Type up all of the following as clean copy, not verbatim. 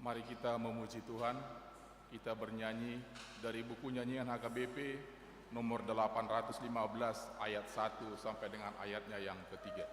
Mari kita memuji Tuhan. Kita bernyanyi dari buku nyanyian HKBP nomor 815 ayat 1 sampai dengan ayatnya yang ketiga.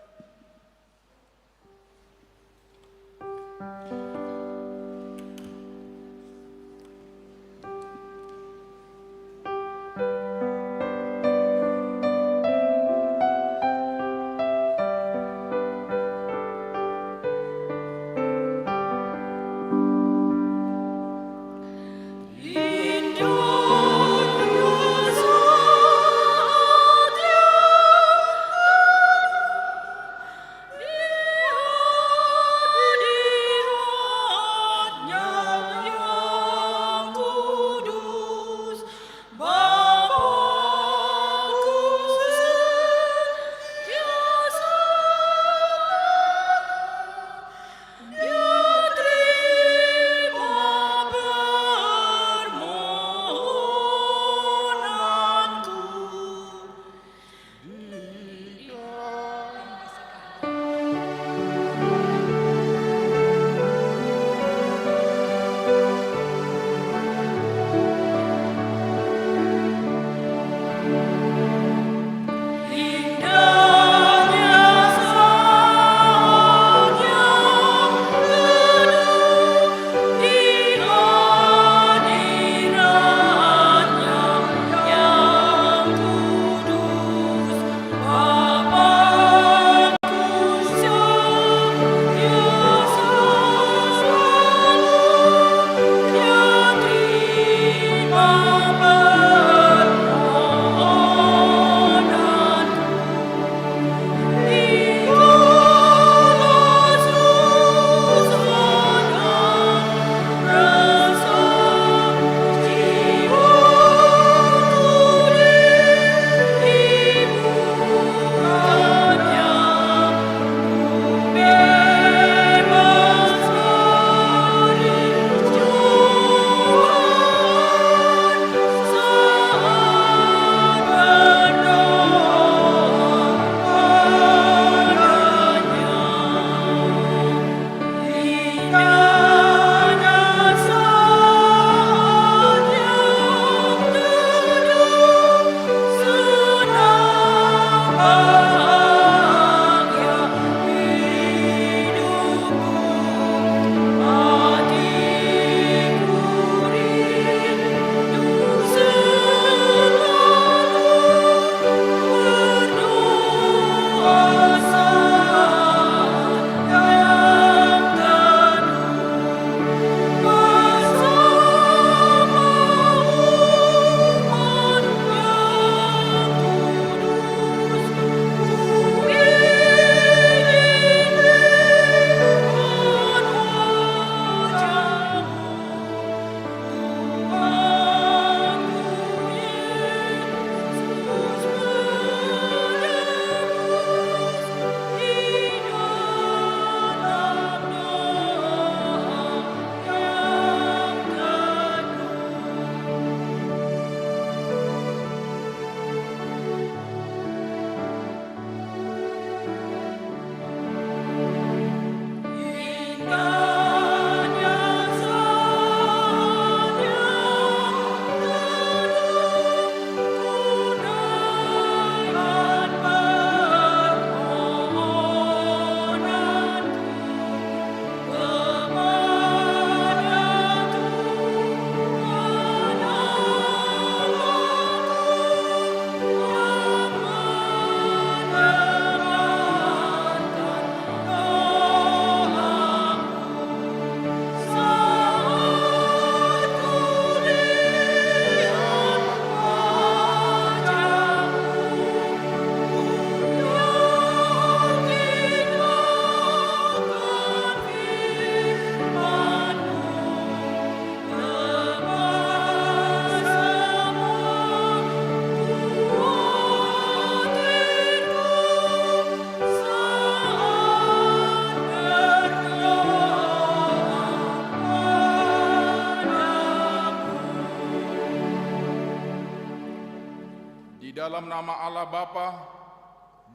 Dalam nama Allah Bapa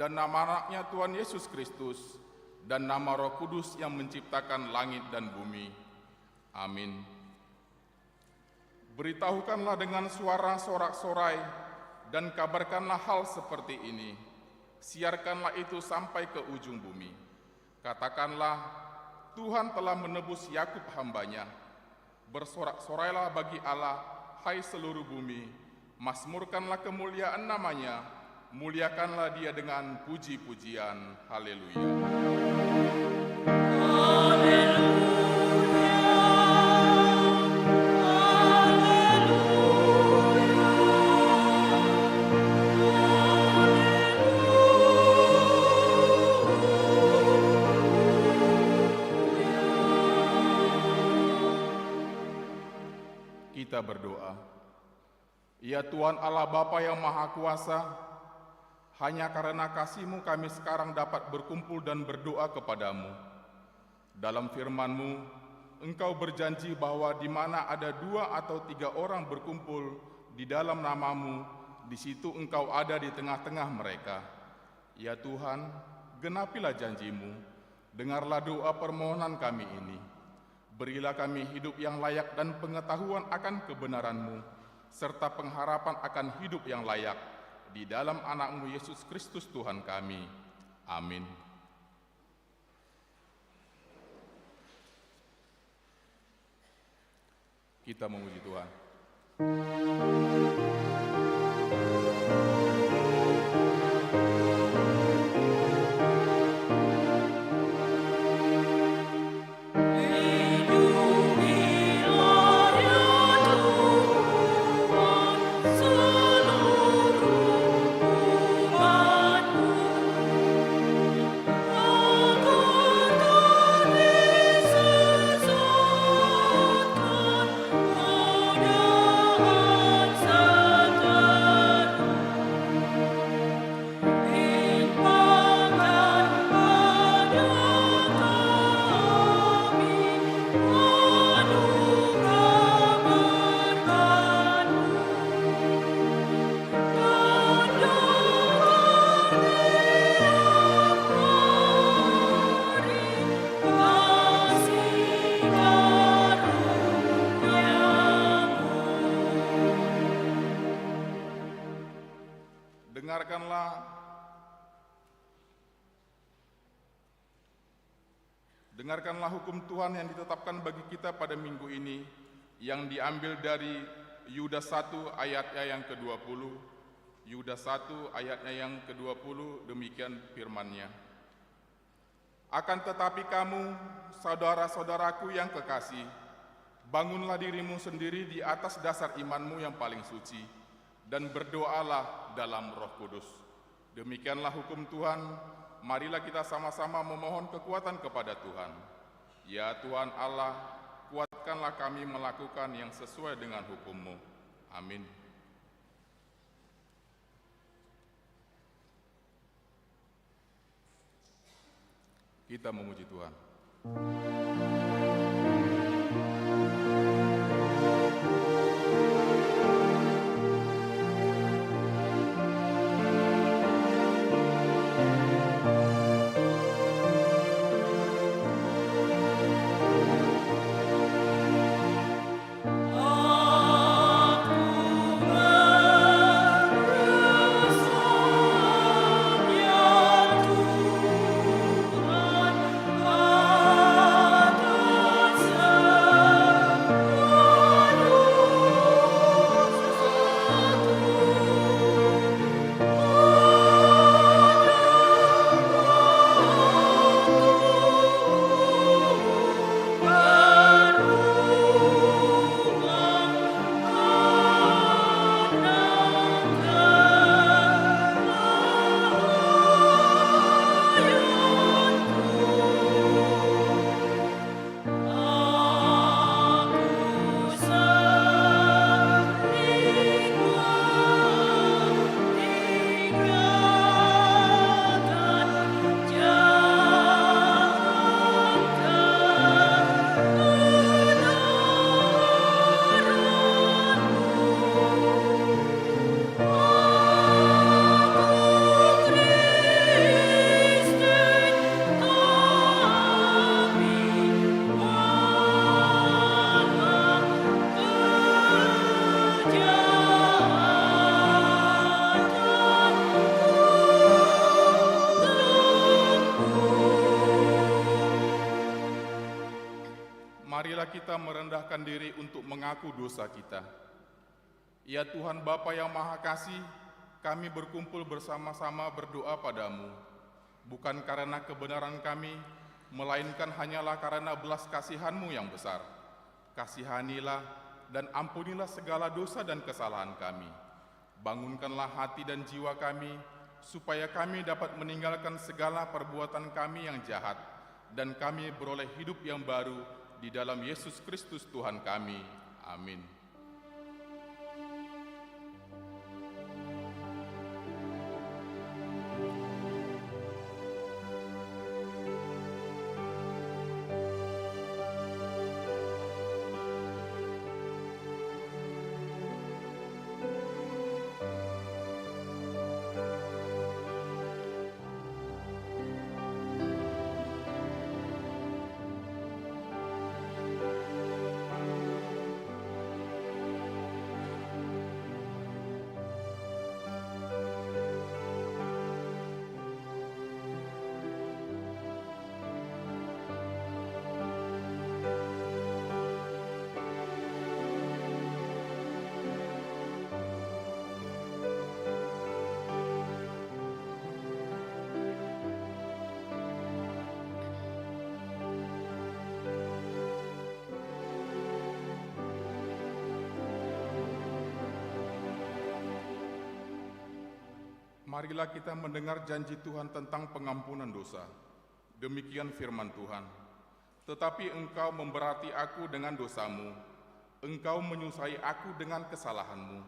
dan nama anaknya Tuhan Yesus Kristus dan nama Roh Kudus yang menciptakan langit dan bumi. Amin. Beritahukanlah dengan suara sorak-sorai dan kabarkanlah hal seperti ini. Siarkanlah itu sampai ke ujung bumi. Katakanlah, Tuhan telah menebus Yakub hambanya. Bersorak-sorailah bagi Allah, hai seluruh bumi. Mazmurkanlah kemuliaan namanya. Muliakanlah dia dengan puji-pujian. Haleluya. Kita berdoa. Ya Tuhan Allah Bapa yang Maha Kuasa, hanya karena kasih-Mu kami sekarang dapat berkumpul dan berdoa kepadamu. Dalam firman-Mu, Engkau berjanji bahwa di mana ada 2 atau 3 orang berkumpul di dalam nama-Mu, di situ Engkau ada di tengah-tengah mereka. Ya Tuhan, genapilah janji-Mu, dengarlah doa permohonan kami ini. Berilah kami hidup yang layak dan pengetahuan akan kebenaran-Mu, serta pengharapan akan hidup yang layak di dalam anak-Mu Yesus Kristus Tuhan kami. Amin. Kita memuji Tuhan. Dengarkanlah hukum Tuhan yang ditetapkan bagi kita pada minggu ini, yang diambil dari Yudas 1 ayatnya yang ke-20. Yudas 1 ayatnya yang ke-20, demikian firman-Nya. Akan tetapi kamu, saudara-saudaraku yang kekasih, bangunlah dirimu sendiri di atas dasar imanmu yang paling suci, dan berdoalah dalam Roh Kudus. Demikianlah hukum Tuhan. Marilah kita sama-sama memohon kekuatan kepada Tuhan. Ya Tuhan Allah, kuatkanlah kami melakukan yang sesuai dengan hukum-Mu. Amin. Kita memuji Tuhan. marilah kita merendahkan diri untuk mengaku dosa kita. Ya Tuhan Bapa yang Maha Kasih, kami berkumpul bersama-sama berdoa padamu, bukan karena kebenaran kami, melainkan hanyalah karena belas kasihan-Mu yang besar. Kasihanilah dan ampunilah segala dosa dan kesalahan kami. Bangunkanlah hati dan jiwa kami, supaya kami dapat meninggalkan segala perbuatan kami yang jahat, dan kami beroleh hidup yang baru di dalam Yesus Kristus Tuhan kami. Amin. Marilah kita mendengar janji Tuhan tentang pengampunan dosa. Demikian firman Tuhan. Tetapi engkau memberati aku dengan dosamu, engkau menyusahai aku dengan kesalahanmu.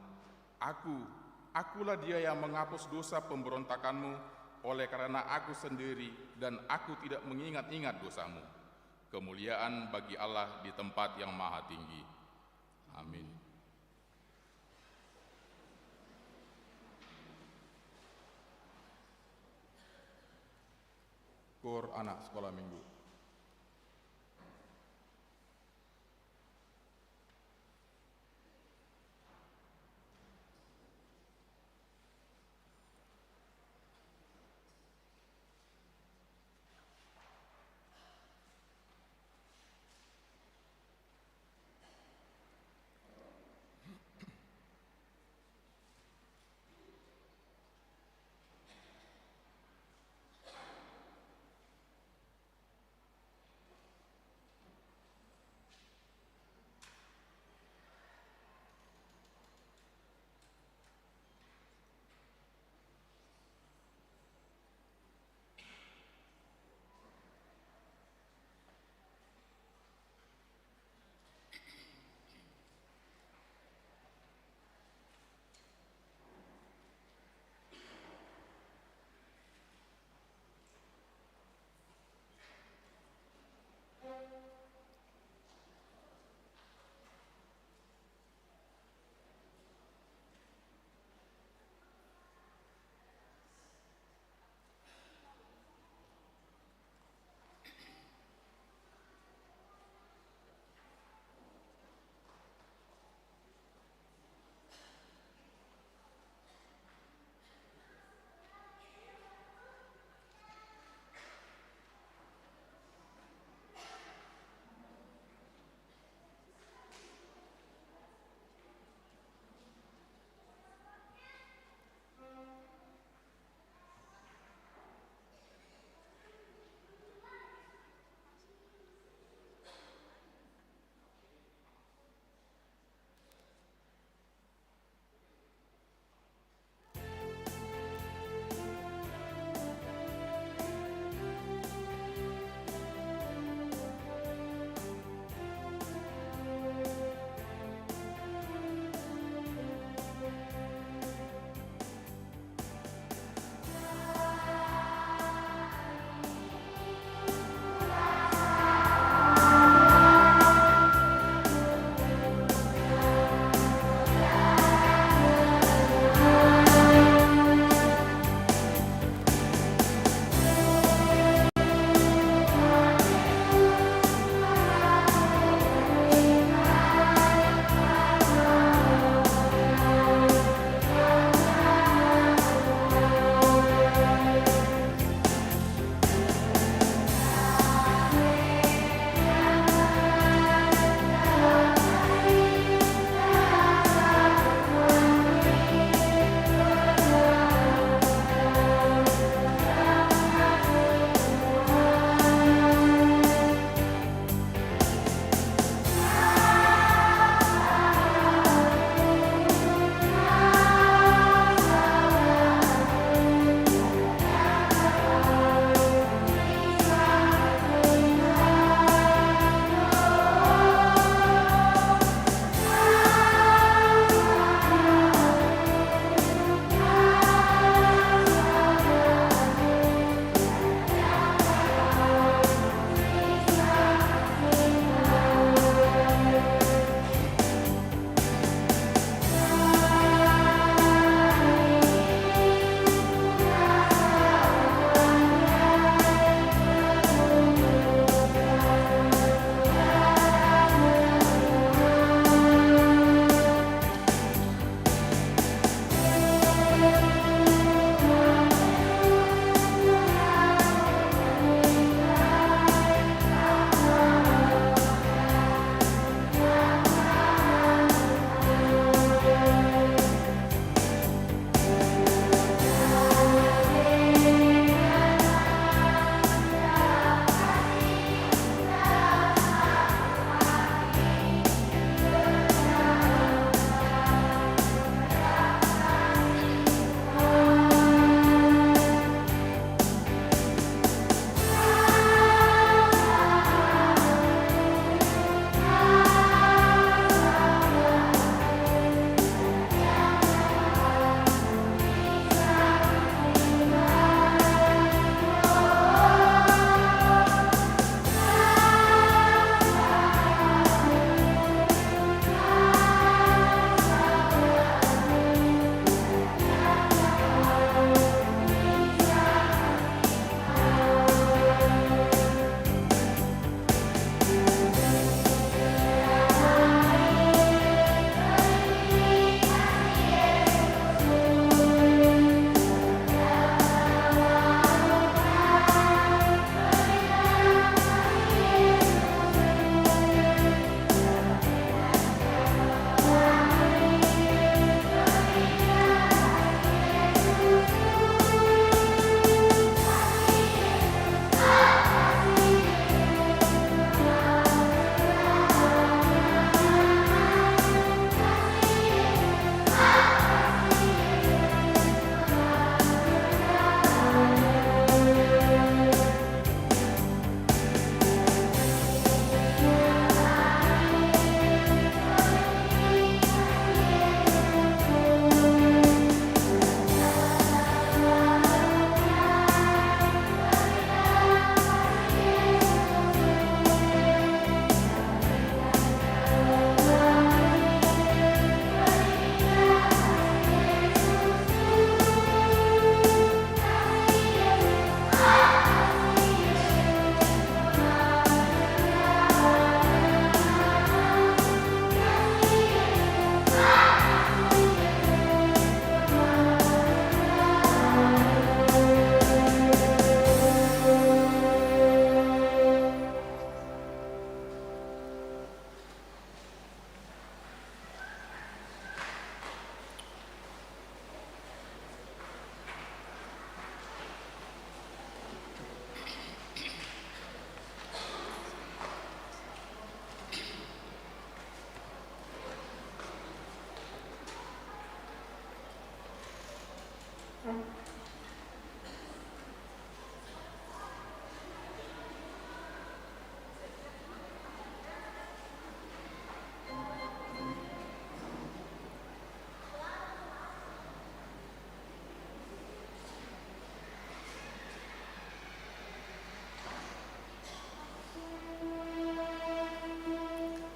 Akulah dia yang menghapus dosa pemberontakanmu, oleh karena aku sendiri dan aku tidak mengingat-ingat dosamu. Kemuliaan bagi Allah di tempat yang maha tinggi. Amin. Kur anak sekolah minggu.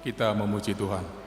Kita memuji Tuhan.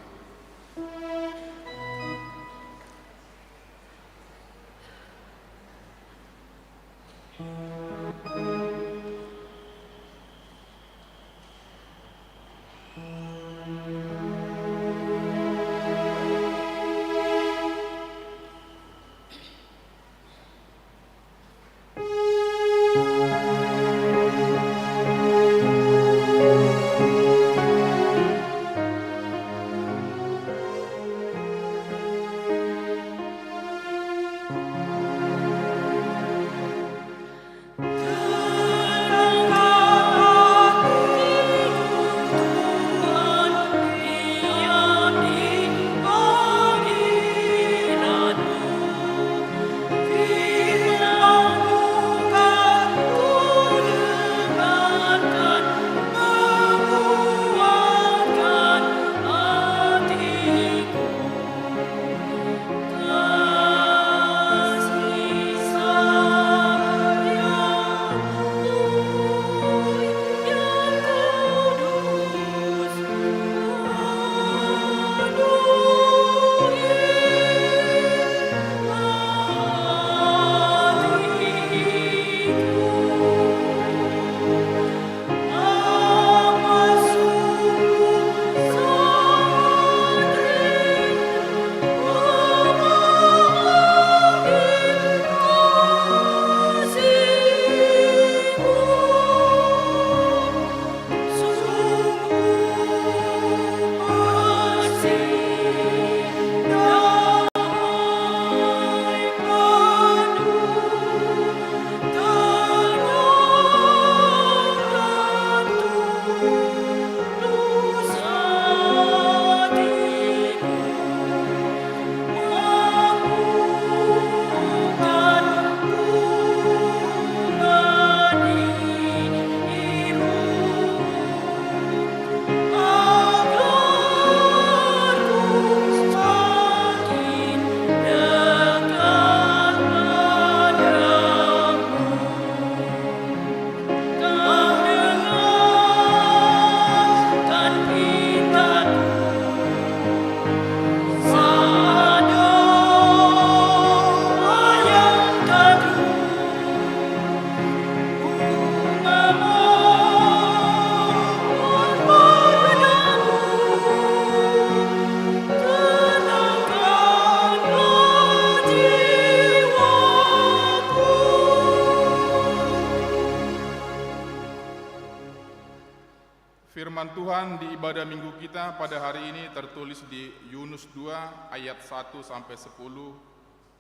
Firman Tuhan di ibadah minggu kita pada hari ini tertulis di Yunus 2 ayat 1 sampai 10.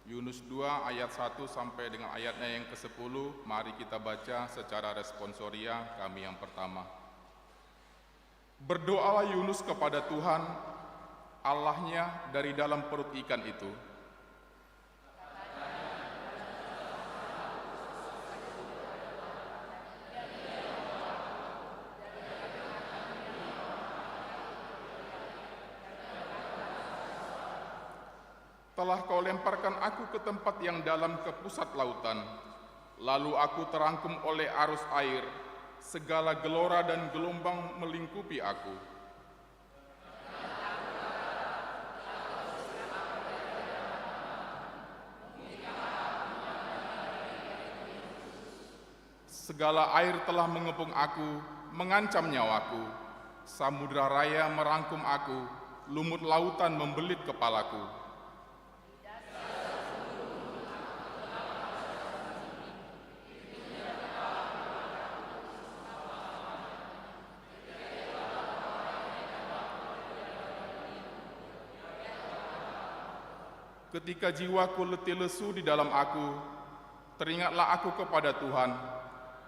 Yunus 2 ayat 1 sampai dengan ayatnya yang ke-10. Mari kita baca secara responsoria kami yang pertama. Berdoalah Yunus kepada Tuhan, Allahnya dari dalam perut ikan itu. Telah kau lemparkan aku ke tempat yang dalam ke pusat lautan, lalu aku terangkum oleh arus air, segala gelora dan gelombang melingkupi aku. Segala air telah mengepung aku, mengancam nyawaku. Samudra raya merangkum aku, lumut lautan membelit kepalaku. Ketika jiwaku letih lesu di dalam aku, teringatlah aku kepada Tuhan,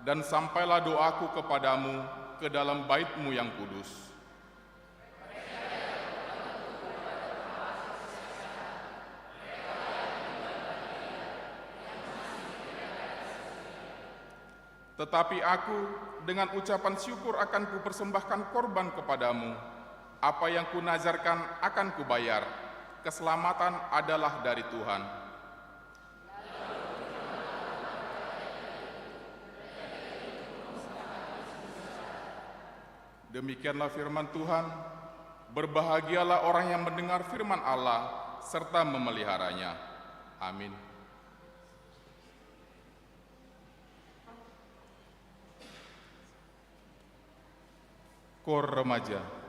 dan sampailah doaku kepadamu ke dalam bait-Mu yang kudus. Tetapi aku dengan ucapan syukur akan kupersembahkan korban kepadamu. Apa yang kunazarkan akan kubayar. Keselamatan adalah dari Tuhan. Demikianlah firman Tuhan. Berbahagialah orang yang mendengar firman Allah serta memeliharanya. Amin. Kor remaja.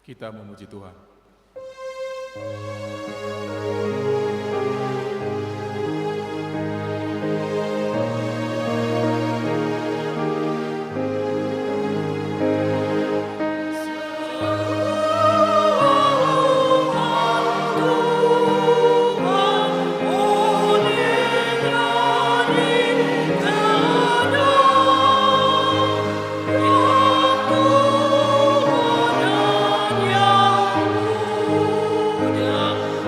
Kita memuji Tuhan.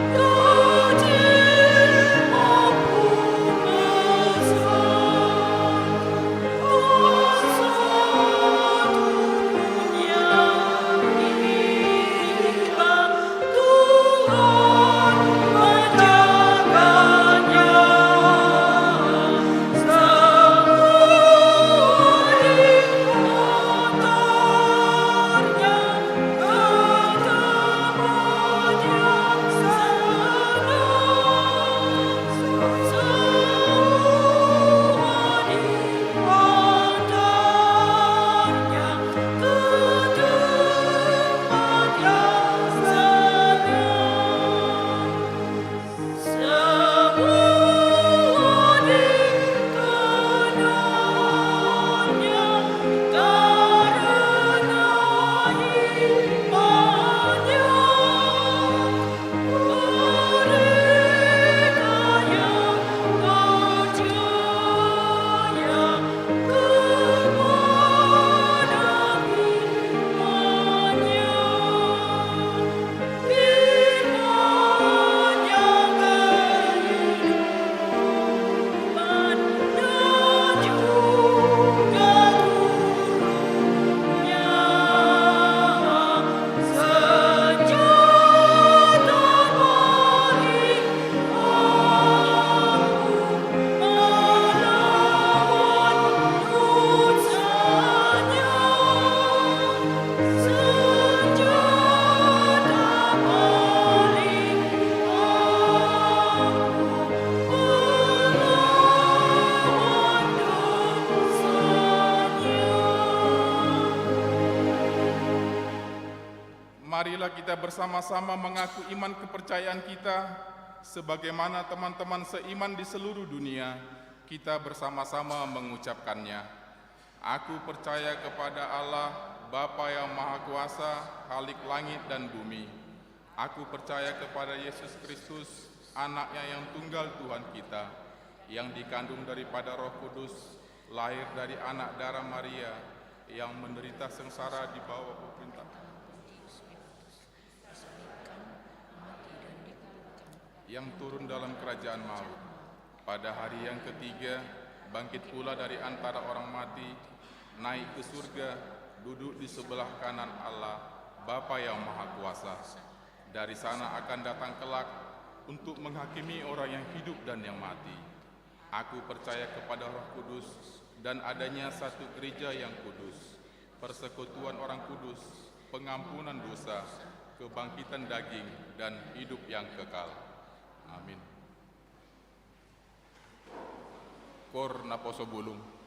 Yeah. marilah kita bersama-sama mengaku iman kepercayaan kita, sebagaimana teman-teman seiman di seluruh dunia, kita bersama-sama mengucapkannya. Aku percaya kepada Allah, Bapa yang Maha Kuasa, Khalik langit dan bumi. Aku percaya kepada Yesus Kristus, Anaknya yang tunggal Tuhan kita, yang dikandung daripada Roh Kudus, lahir dari anak darah Maria, yang menderita sengsara di bawah pemerintah, yang turun dalam kerajaan maut. Pada hari yang ketiga, bangkit pula dari antara orang mati, naik ke surga, duduk di sebelah kanan Allah, Bapa yang Maha Kuasa. Dari sana akan datang kelak untuk menghakimi orang yang hidup dan yang mati. Aku percaya kepada Roh Kudus dan adanya satu gereja yang kudus, persekutuan orang kudus, pengampunan dosa, kebangkitan daging, dan hidup yang kekal. Amin. Kor naposo bulung.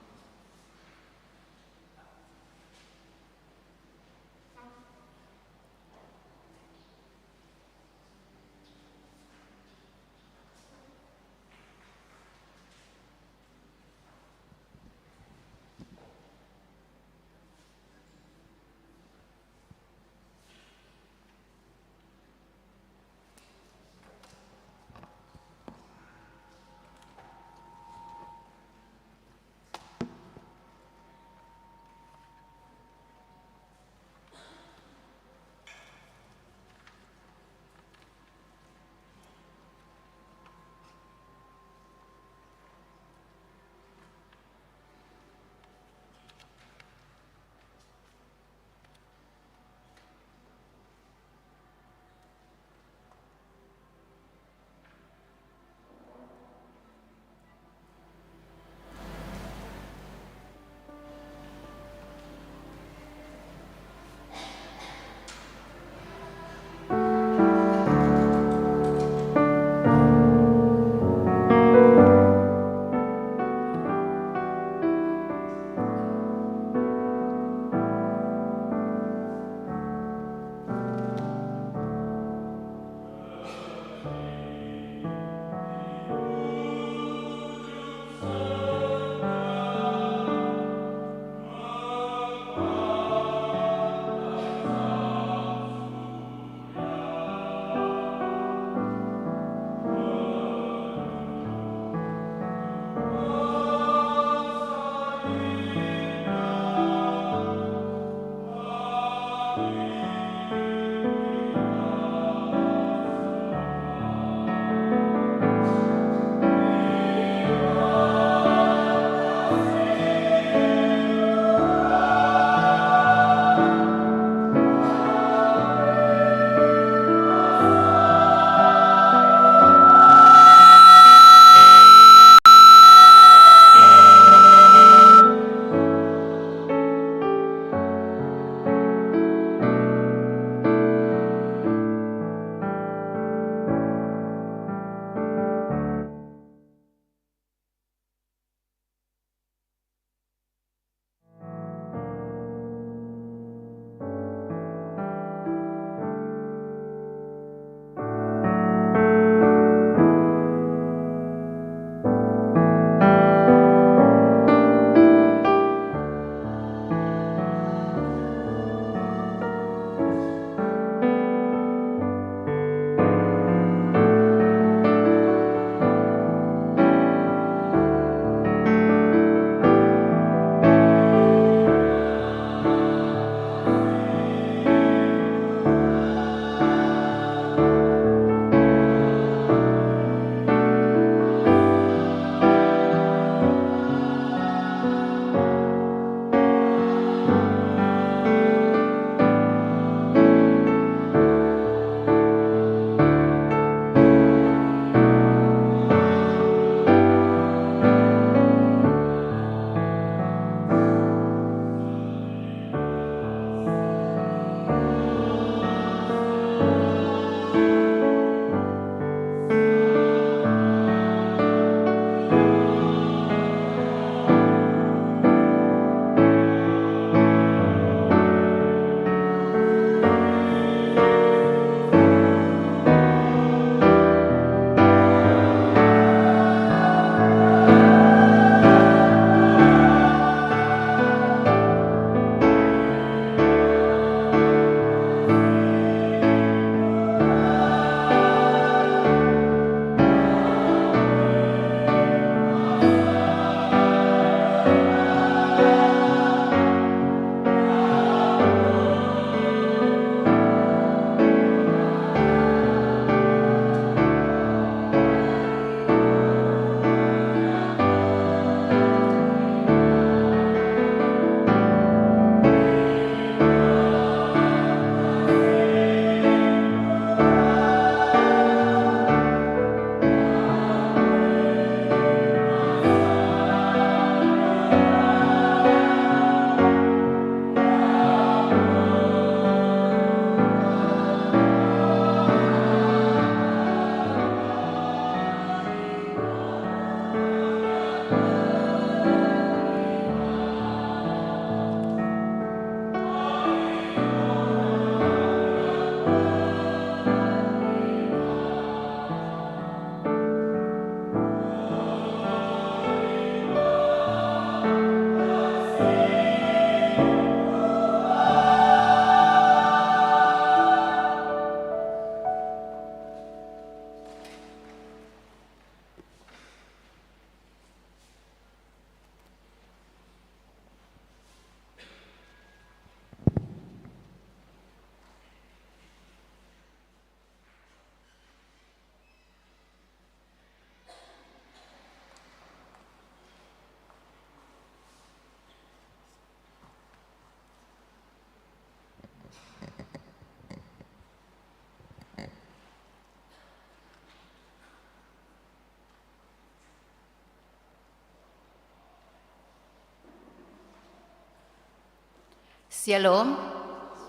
Shalom.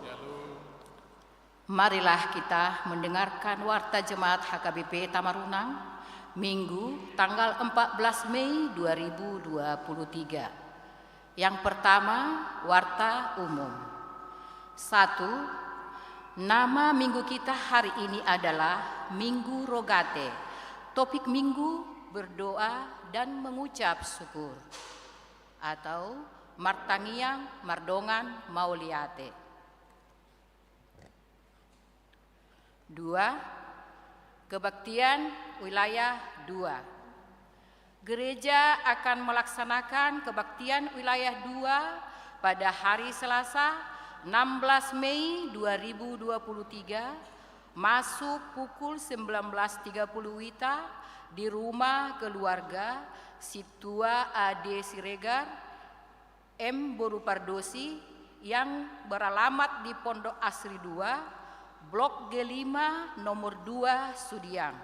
Shalom. Marilah kita mendengarkan Warta Jemaat HKBP Tamarunang, Minggu tanggal 14 Mei 2023. Yang pertama, Warta Umum. 1. Nama minggu kita hari ini adalah Minggu Rogate. Topik minggu berdoa dan mengucap syukur, atau Martangiang Mardongan Mauliate. 2. Kebaktian wilayah 2. Gereja akan melaksanakan kebaktian wilayah 2 pada hari Selasa 16 Mei 2023 masuk pukul 19.30 WITA di rumah keluarga Situa Ade Siregar M. Borupardosi yang beralamat di Pondok Asri 2, Blok G5 nomor 2 Sudiang.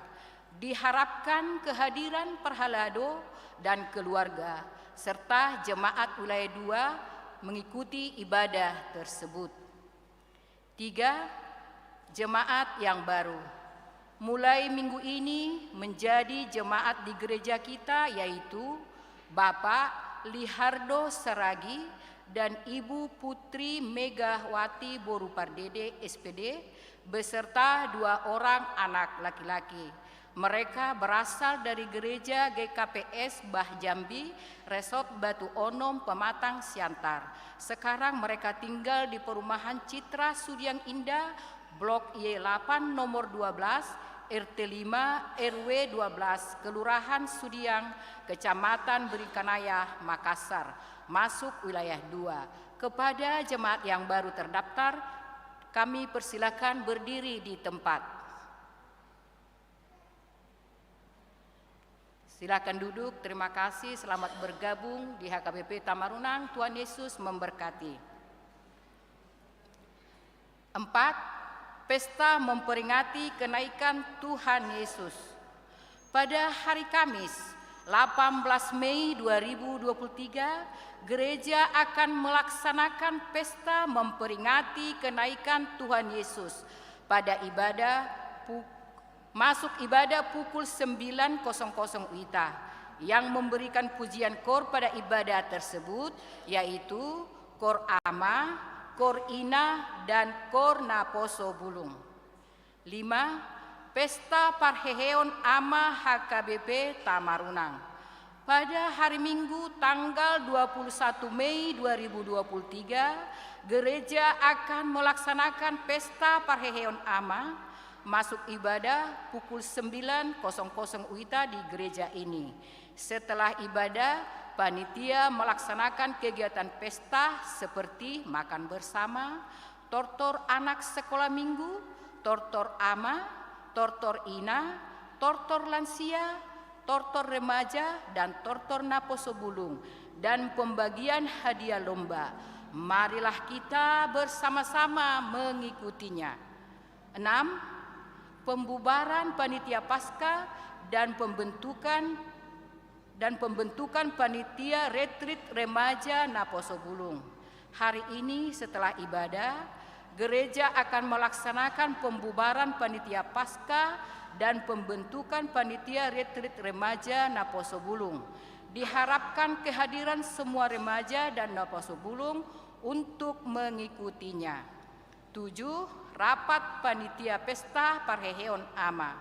Diharapkan kehadiran Perhalado dan keluarga serta jemaat wilayah 2 mengikuti ibadah tersebut. 3. Jemaat yang baru. Mulai minggu ini menjadi jemaat di gereja kita, yaitu Bapak Lihardo Saragi dan Ibu Putri Megawati Borupardede SPD beserta 2 orang anak laki-laki. Mereka berasal dari gereja GKPS Bah Jambi, Resort Batu Onom, Pematang, Siantar. Sekarang mereka tinggal di perumahan Citra Sudiang Indah, Blok Y8 nomor 12, RT 5 RW 12, Kelurahan Sudiang, Kecamatan Berikanaya, Makassar, masuk wilayah 2. Kepada jemaat yang baru terdaftar, kami persilakan berdiri di tempat. Silakan duduk. Terima kasih. Selamat bergabung di HKBP Tamarunang. Tuhan Yesus memberkati. 4. Pesta memperingati kenaikan Tuhan Yesus. Pada hari Kamis 18 Mei 2023, gereja akan melaksanakan pesta memperingati kenaikan Tuhan Yesus pada masuk ibadah pukul 9.00 WITA. Yang memberikan pujian kor pada ibadah tersebut yaitu Kor Ama, Kor Ina, dan Kor Naposo Bulung. 5. Pesta Parheheon Ama HKBP Tamarunang. Pada hari Minggu tanggal 21 Mei 2023, gereja akan melaksanakan Pesta Parheheon Ama masuk ibadah pukul 9.00 WITA di gereja ini. Setelah ibadah, panitia melaksanakan kegiatan pesta seperti makan bersama, tortor anak sekolah minggu, tortor ama, tortor ina, tortor lansia, tortor remaja, dan tortor naposo bulung, dan pembagian hadiah lomba. Marilah kita bersama-sama mengikutinya. 6. Pembubaran panitia Paskah dan pembentukan panitia retreat remaja Naposo Bulung. Hari ini setelah ibadah, gereja akan melaksanakan pembubaran panitia Paskah dan pembentukan panitia retreat remaja Naposo Bulung. Diharapkan kehadiran semua remaja dan Naposo Bulung untuk mengikutinya. 7. Rapat panitia pesta Parheheon Ama.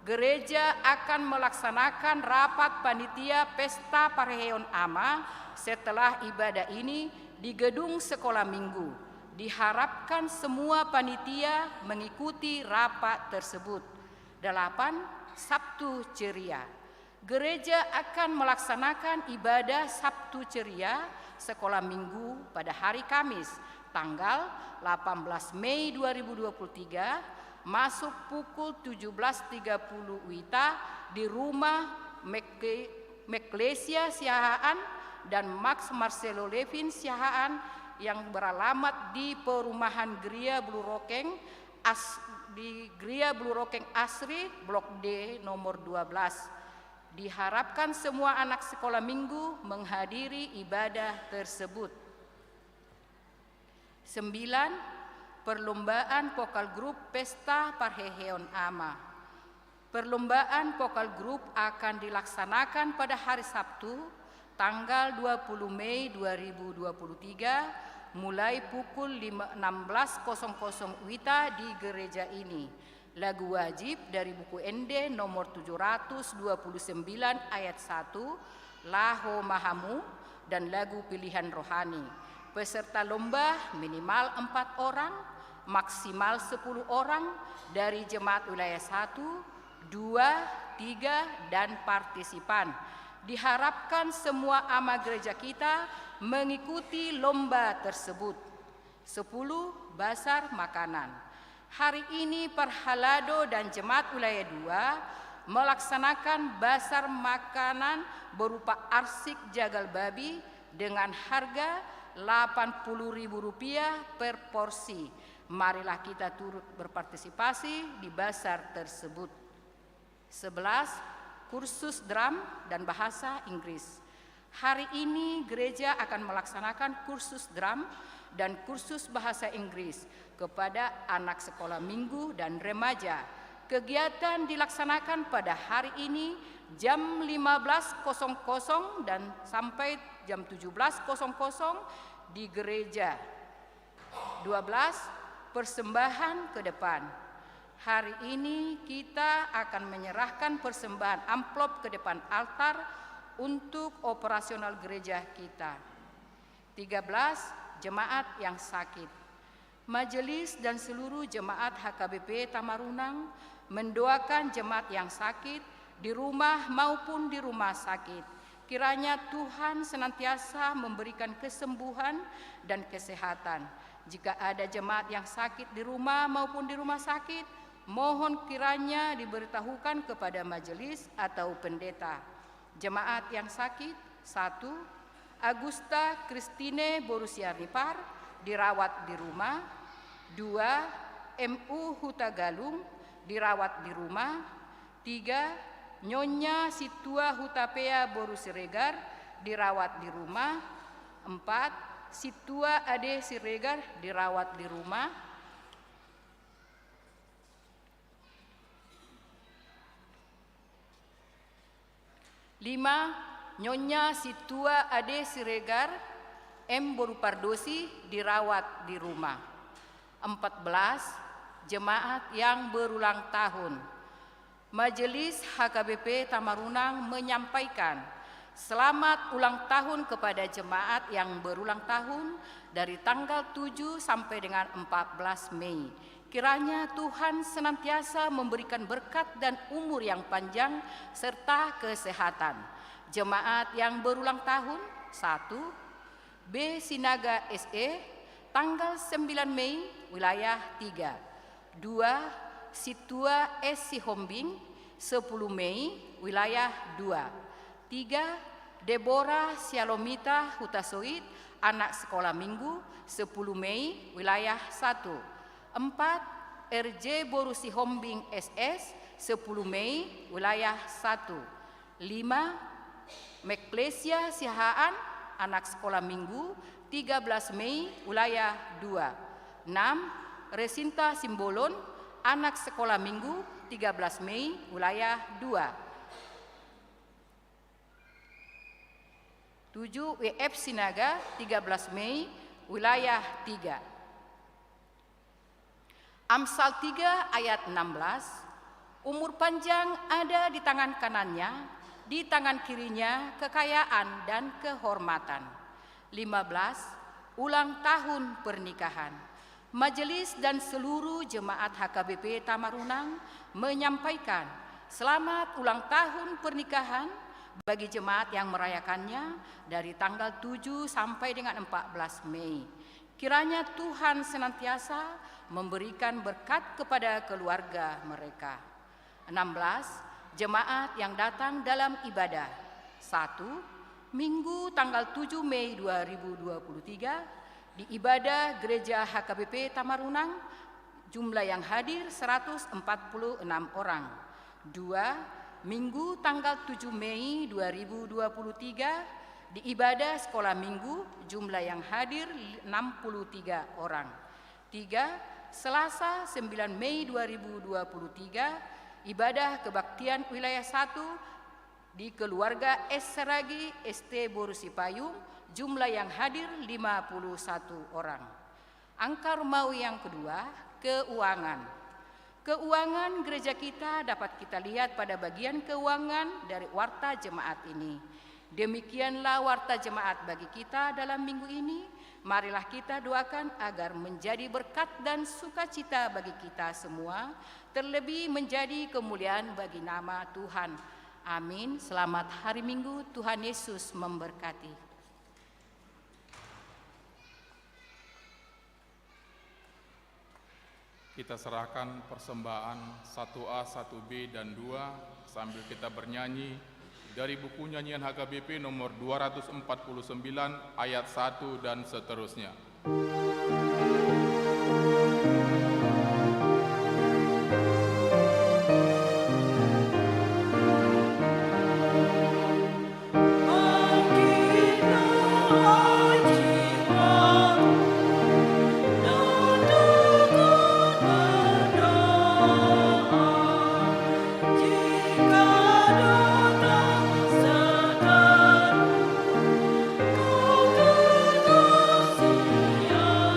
Gereja akan melaksanakan rapat panitia pesta Parheheon Ama setelah ibadah ini di gedung sekolah minggu. Diharapkan semua panitia mengikuti rapat tersebut. 8. Sabtu Ceria. Gereja akan melaksanakan ibadah Sabtu Ceria sekolah minggu pada hari Kamis tanggal 18 Mei 2023 masuk pukul 17.30 WITA di rumah Meklesia Siahaan dan Max Marcelo Levin Siahaan yang beralamat di perumahan Gria Blue Rokeng di Gria Blue Rokeng Asri Blok D nomor 12. Diharapkan semua anak sekolah minggu menghadiri ibadah tersebut. 9. Perlombaan vokal grup Pesta Parheheon Ama. Perlombaan vokal grup akan dilaksanakan pada hari Sabtu, tanggal 20 Mei 2023, mulai pukul 16.00 WITA di gereja ini. Lagu wajib dari buku ND nomor 729 ayat 1, Laho Mahamu, dan lagu pilihan rohani. Peserta lomba minimal 4 orang, maksimal 10 orang dari jemaat wilayah 1, 2, 3, dan partisipan. Diharapkan semua ama gereja kita mengikuti lomba tersebut. 10. Basar makanan. Hari ini Perhalado dan Jemaat Wilayah 2 melaksanakan basar makanan berupa arsik jagal babi dengan harga Rp80.000 per porsi. Marilah kita turut berpartisipasi di basar tersebut. 11. Kursus drum dan bahasa Inggris. Hari ini gereja akan melaksanakan kursus drum dan kursus bahasa Inggris kepada anak sekolah minggu dan remaja. Kegiatan dilaksanakan pada hari ini jam 15.00 dan sampai jam 17.00 di gereja. 12. Persembahan ke depan. Hari ini kita akan menyerahkan persembahan amplop ke depan altar untuk operasional gereja kita. 13. Jemaat yang sakit. Majelis dan seluruh jemaat HKBP Tamarunang mendoakan jemaat yang sakit di rumah maupun di rumah sakit. Kiranya Tuhan senantiasa memberikan kesembuhan dan kesehatan. Jika ada jemaat yang sakit di rumah maupun di rumah sakit, mohon kiranya diberitahukan kepada majelis atau pendeta. Jemaat yang sakit: 1. Agusta Christine Borusianipar, dirawat di rumah. 2. MU Huta Galung, dirawat di rumah. 3. Nyonya Situa Hutapea Borusiregar, dirawat di rumah. 4. Situa Ade Siregar, dirawat di rumah. 5. Nyonya Situa Ade Siregar M. Borupardosi, dirawat di rumah. 14. Jemaat yang berulang tahun. Majelis HKBP Tamarunang menyampaikan selamat ulang tahun kepada jemaat yang berulang tahun dari tanggal 7 sampai dengan 14 Mei. Kiranya Tuhan senantiasa memberikan berkat dan umur yang panjang serta kesehatan. Jemaat yang berulang tahun: 1. B. Sinaga SE, tanggal 9 Mei, wilayah 3. 2. Situa S. Sihombing, 10 Mei, wilayah 2. 3. Deborah Sialomita Hutasoit, anak sekolah minggu, 10 Mei, wilayah 1. 4. RJ Boru Sihombing SS, 10 Mei, wilayah 1. 5. Meklesia Sihaan, anak sekolah minggu, 13 Mei, wilayah 2. 6. Resinta Simbolon, anak sekolah minggu, 13 Mei, wilayah 2. 7. WF Sinaga, 13 Mei, wilayah 3. Amsal 3 ayat 16. Umur panjang ada di tangan kanannya, di tangan kirinya kekayaan dan kehormatan. 15. Ulang tahun pernikahan. Majelis dan seluruh jemaat HKBP Tamarunang menyampaikan selamat ulang tahun pernikahan bagi jemaat yang merayakannya dari tanggal 7 sampai dengan 14 Mei. Kiranya Tuhan senantiasa memberikan berkat kepada keluarga mereka. 16. Jemaat yang datang dalam ibadah. 1. Minggu tanggal 7 Mei 2023 di ibadah Gereja HKBP Tamarunang, jumlah yang hadir 146 orang. 2. Minggu tanggal 7 Mei 2023 Di ibadah sekolah minggu jumlah yang hadir 63 orang. 3. Selasa 9 Mei 2023 ibadah kebaktian wilayah 1 di keluarga S. Seragi ST Borusipayung jumlah yang hadir 51 orang. Angka Romawi yang kedua, keuangan. Keuangan gereja kita dapat kita lihat pada bagian keuangan dari warta jemaat ini. Demikianlah warta jemaat bagi kita dalam minggu ini. Marilah kita doakan agar menjadi berkat dan sukacita bagi kita semua, terlebih menjadi kemuliaan bagi nama Tuhan. Amin. Selamat hari Minggu, Tuhan Yesus memberkati. Kita serahkan persembahan 1A, 1B, dan 2 sambil kita bernyanyi dari buku nyanyian HKBP nomor 249 ayat 1 dan seterusnya. Kau kekasih yang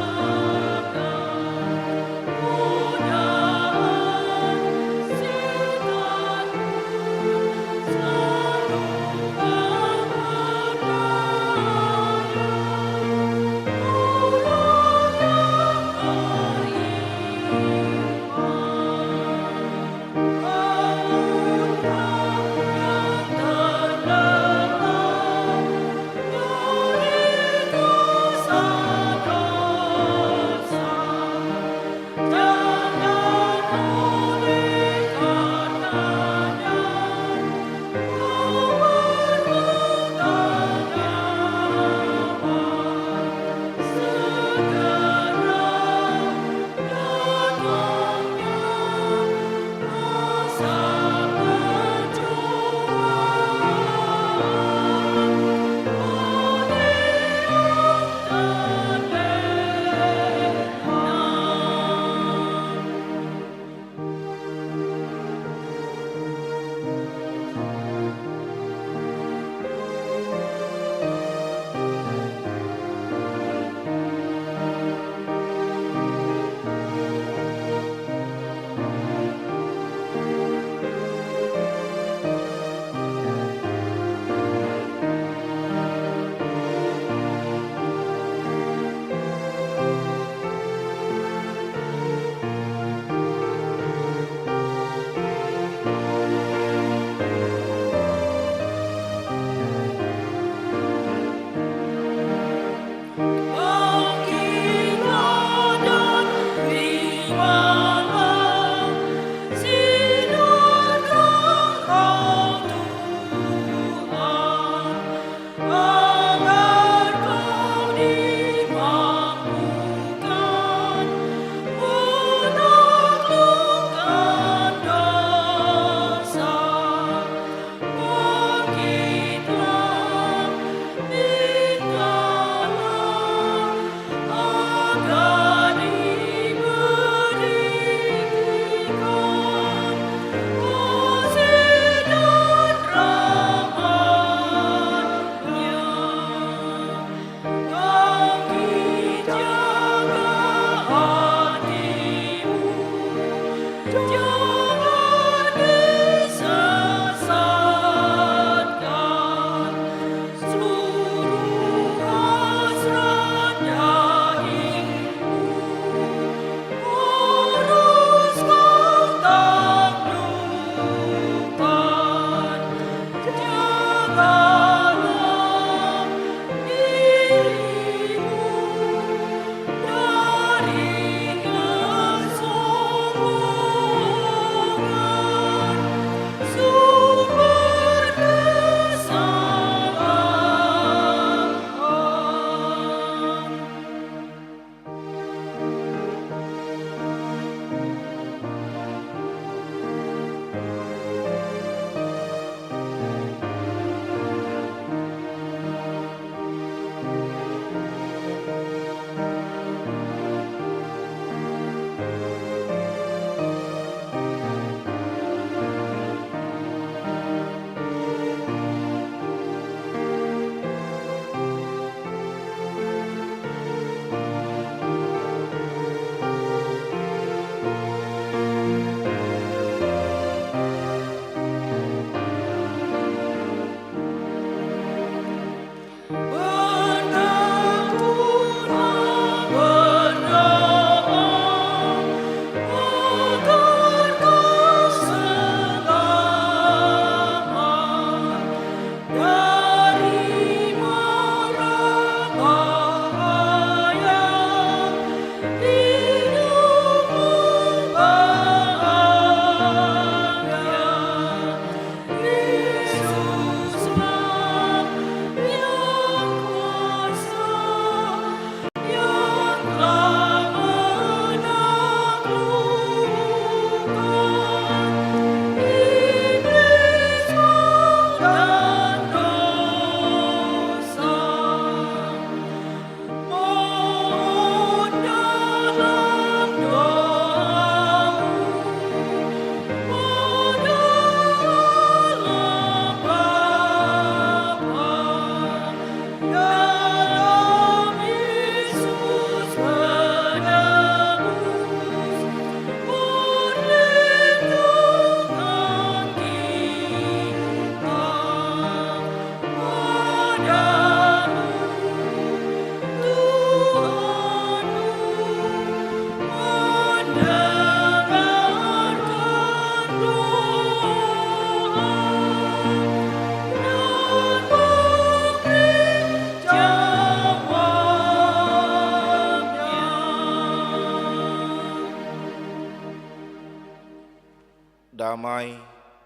damai,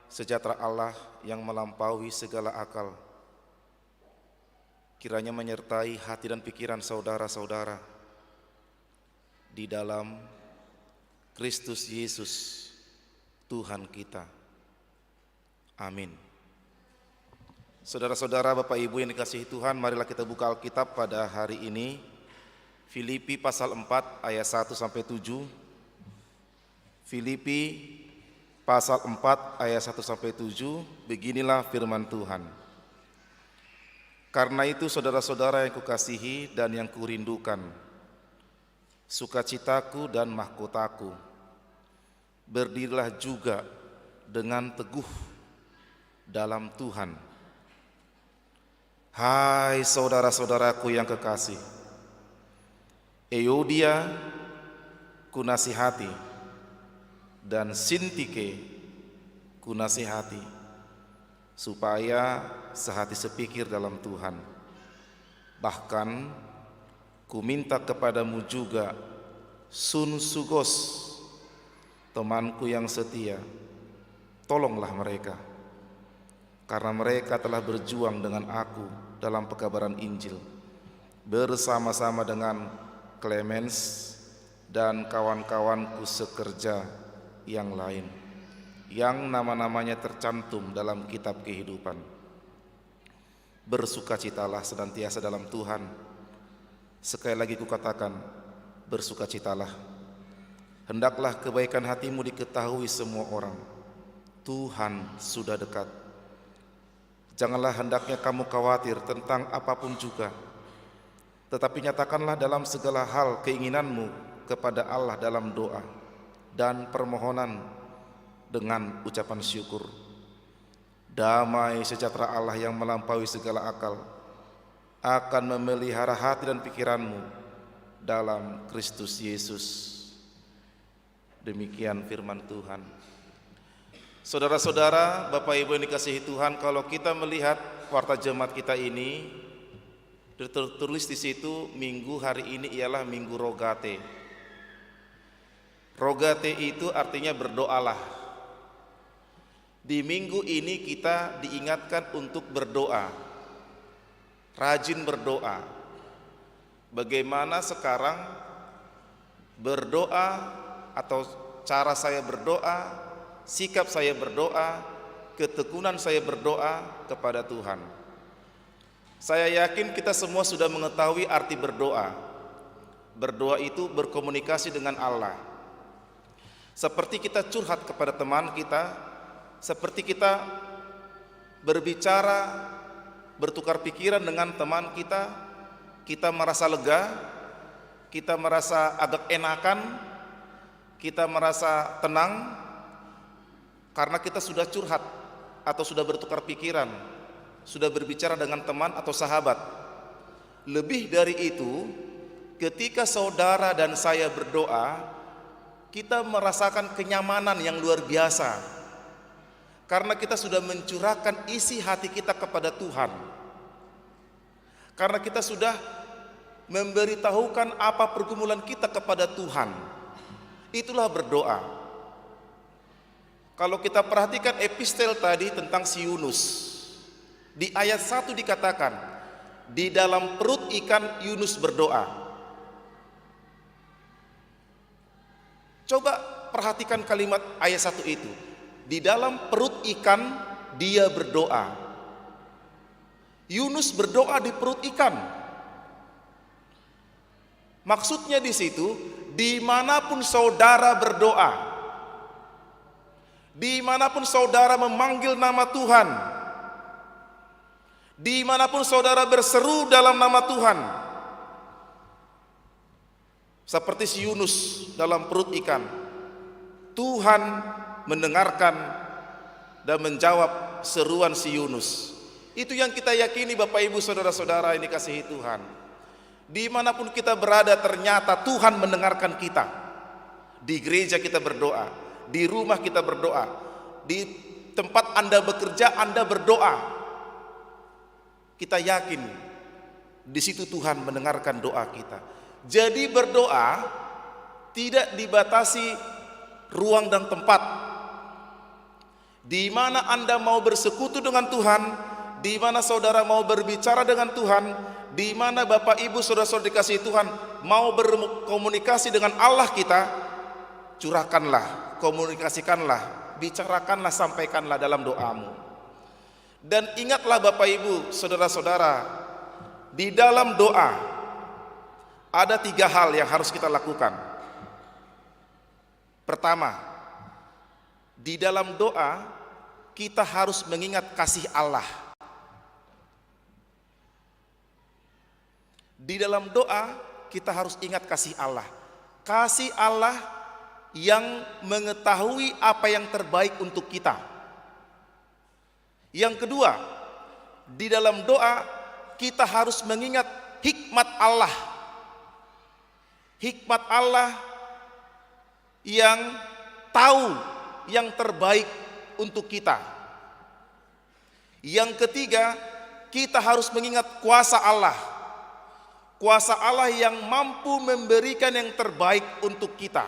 sejahtera Allah yang melampaui segala akal kiranya menyertai hati dan pikiran saudara-saudara di dalam Kristus Yesus Tuhan kita. Amin. Saudara-saudara, Bapak Ibu yang dikasihi Tuhan, marilah kita buka Alkitab pada hari ini. Filipi pasal 4 ayat 1 sampai 7. Filipi pasal 4 ayat 1 sampai 7. Beginilah firman Tuhan. Karena itu saudara-saudara yang kukasihi dan yang kurindukan, sukacitaku dan mahkotaku, berdirilah juga dengan teguh dalam Tuhan. Hai saudara-saudaraku yang kekasih, Euodia kunasihati dan Sintike kunasihati, supaya sehati sepikir dalam Tuhan. Bahkan ku minta kepadamu juga Sunsugos, temanku yang setia, tolonglah mereka, karena mereka telah berjuang dengan aku dalam pekabaran Injil, bersama-sama dengan Clemens dan kawan-kawanku sekerja yang lain, yang nama-namanya tercantum dalam kitab kehidupan. Bersukacitalah senantiasa dalam Tuhan. Sekali lagi kukatakan, bersukacitalah. Hendaklah kebaikan hatimu diketahui semua orang. Tuhan sudah dekat. Janganlah hendaknya kamu khawatir tentang apapun juga, tetapi nyatakanlah dalam segala hal keinginanmu kepada Allah dalam doa dan permohonan dengan ucapan syukur. Damai sejahtera Allah yang melampaui segala akal akan memelihara hati dan pikiranmu dalam Kristus Yesus. Demikian firman Tuhan. Saudara-saudara, Bapak Ibu yang dikasihi Tuhan, kalau kita melihat warta jemaat kita ini, tertulis di situ minggu hari ini ialah Minggu Rogate. Rogate itu artinya berdoalah. Di minggu ini kita diingatkan untuk berdoa, rajin berdoa. Bagaimana sekarang berdoa atau cara saya berdoa, sikap saya berdoa, ketekunan saya berdoa kepada Tuhan. Saya yakin kita semua sudah mengetahui arti berdoa. Berdoa itu berkomunikasi dengan Allah. Seperti kita curhat kepada teman kita, seperti kita berbicara, bertukar pikiran dengan teman kita, kita merasa lega, kita merasa agak enakan, kita merasa tenang, karena kita sudah curhat atau sudah bertukar pikiran, sudah berbicara dengan teman atau sahabat. Lebih dari itu, ketika saudara dan saya berdoa, kita merasakan kenyamanan yang luar biasa, karena kita sudah mencurahkan isi hati kita kepada Tuhan, karena kita sudah memberitahukan apa pergumulan kita kepada Tuhan. Itulah berdoa. Kalau kita perhatikan epistel tadi tentang si Yunus, di ayat 1 dikatakan, di dalam perut ikan Yunus berdoa. Coba perhatikan kalimat ayat 1 itu. Di dalam perut ikan dia berdoa. Yunus berdoa di perut ikan. Maksudnya di situ, dimanapun saudara berdoa, dimanapun saudara memanggil nama Tuhan, dimanapun saudara berseru dalam nama Tuhan, seperti si Yunus dalam perut ikan, Tuhan mendengarkan dan menjawab seruan si Yunus. Itu yang kita yakini, Bapak Ibu saudara-saudara yang dikasihi Tuhan. Dimanapun kita berada, ternyata Tuhan mendengarkan kita. Di gereja kita berdoa, di rumah kita berdoa, di tempat Anda bekerja Anda berdoa. Kita yakin di situ Tuhan mendengarkan doa kita. Jadi berdoa tidak dibatasi ruang dan tempat. Di mana Anda mau bersekutu dengan Tuhan, di mana saudara mau berbicara dengan Tuhan, di mana Bapak Ibu saudara-saudara dikasihi Tuhan mau berkomunikasi dengan Allah kita, curahkanlah, komunikasikanlah, bicarakanlah, sampaikanlah dalam doamu. Dan ingatlah Bapak Ibu saudara-saudara, di dalam doa ada 3 hal yang harus kita lakukan. Pertama, di dalam doa kita harus mengingat kasih Allah. Di dalam doa kita harus ingat kasih Allah. Kasih Allah yang mengetahui apa yang terbaik untuk kita. Yang kedua, di dalam doa kita harus mengingat hikmat Allah. Hikmat Allah yang tahu yang terbaik untuk kita. Yang ketiga, kita harus mengingat kuasa Allah. Kuasa Allah yang mampu memberikan yang terbaik untuk kita.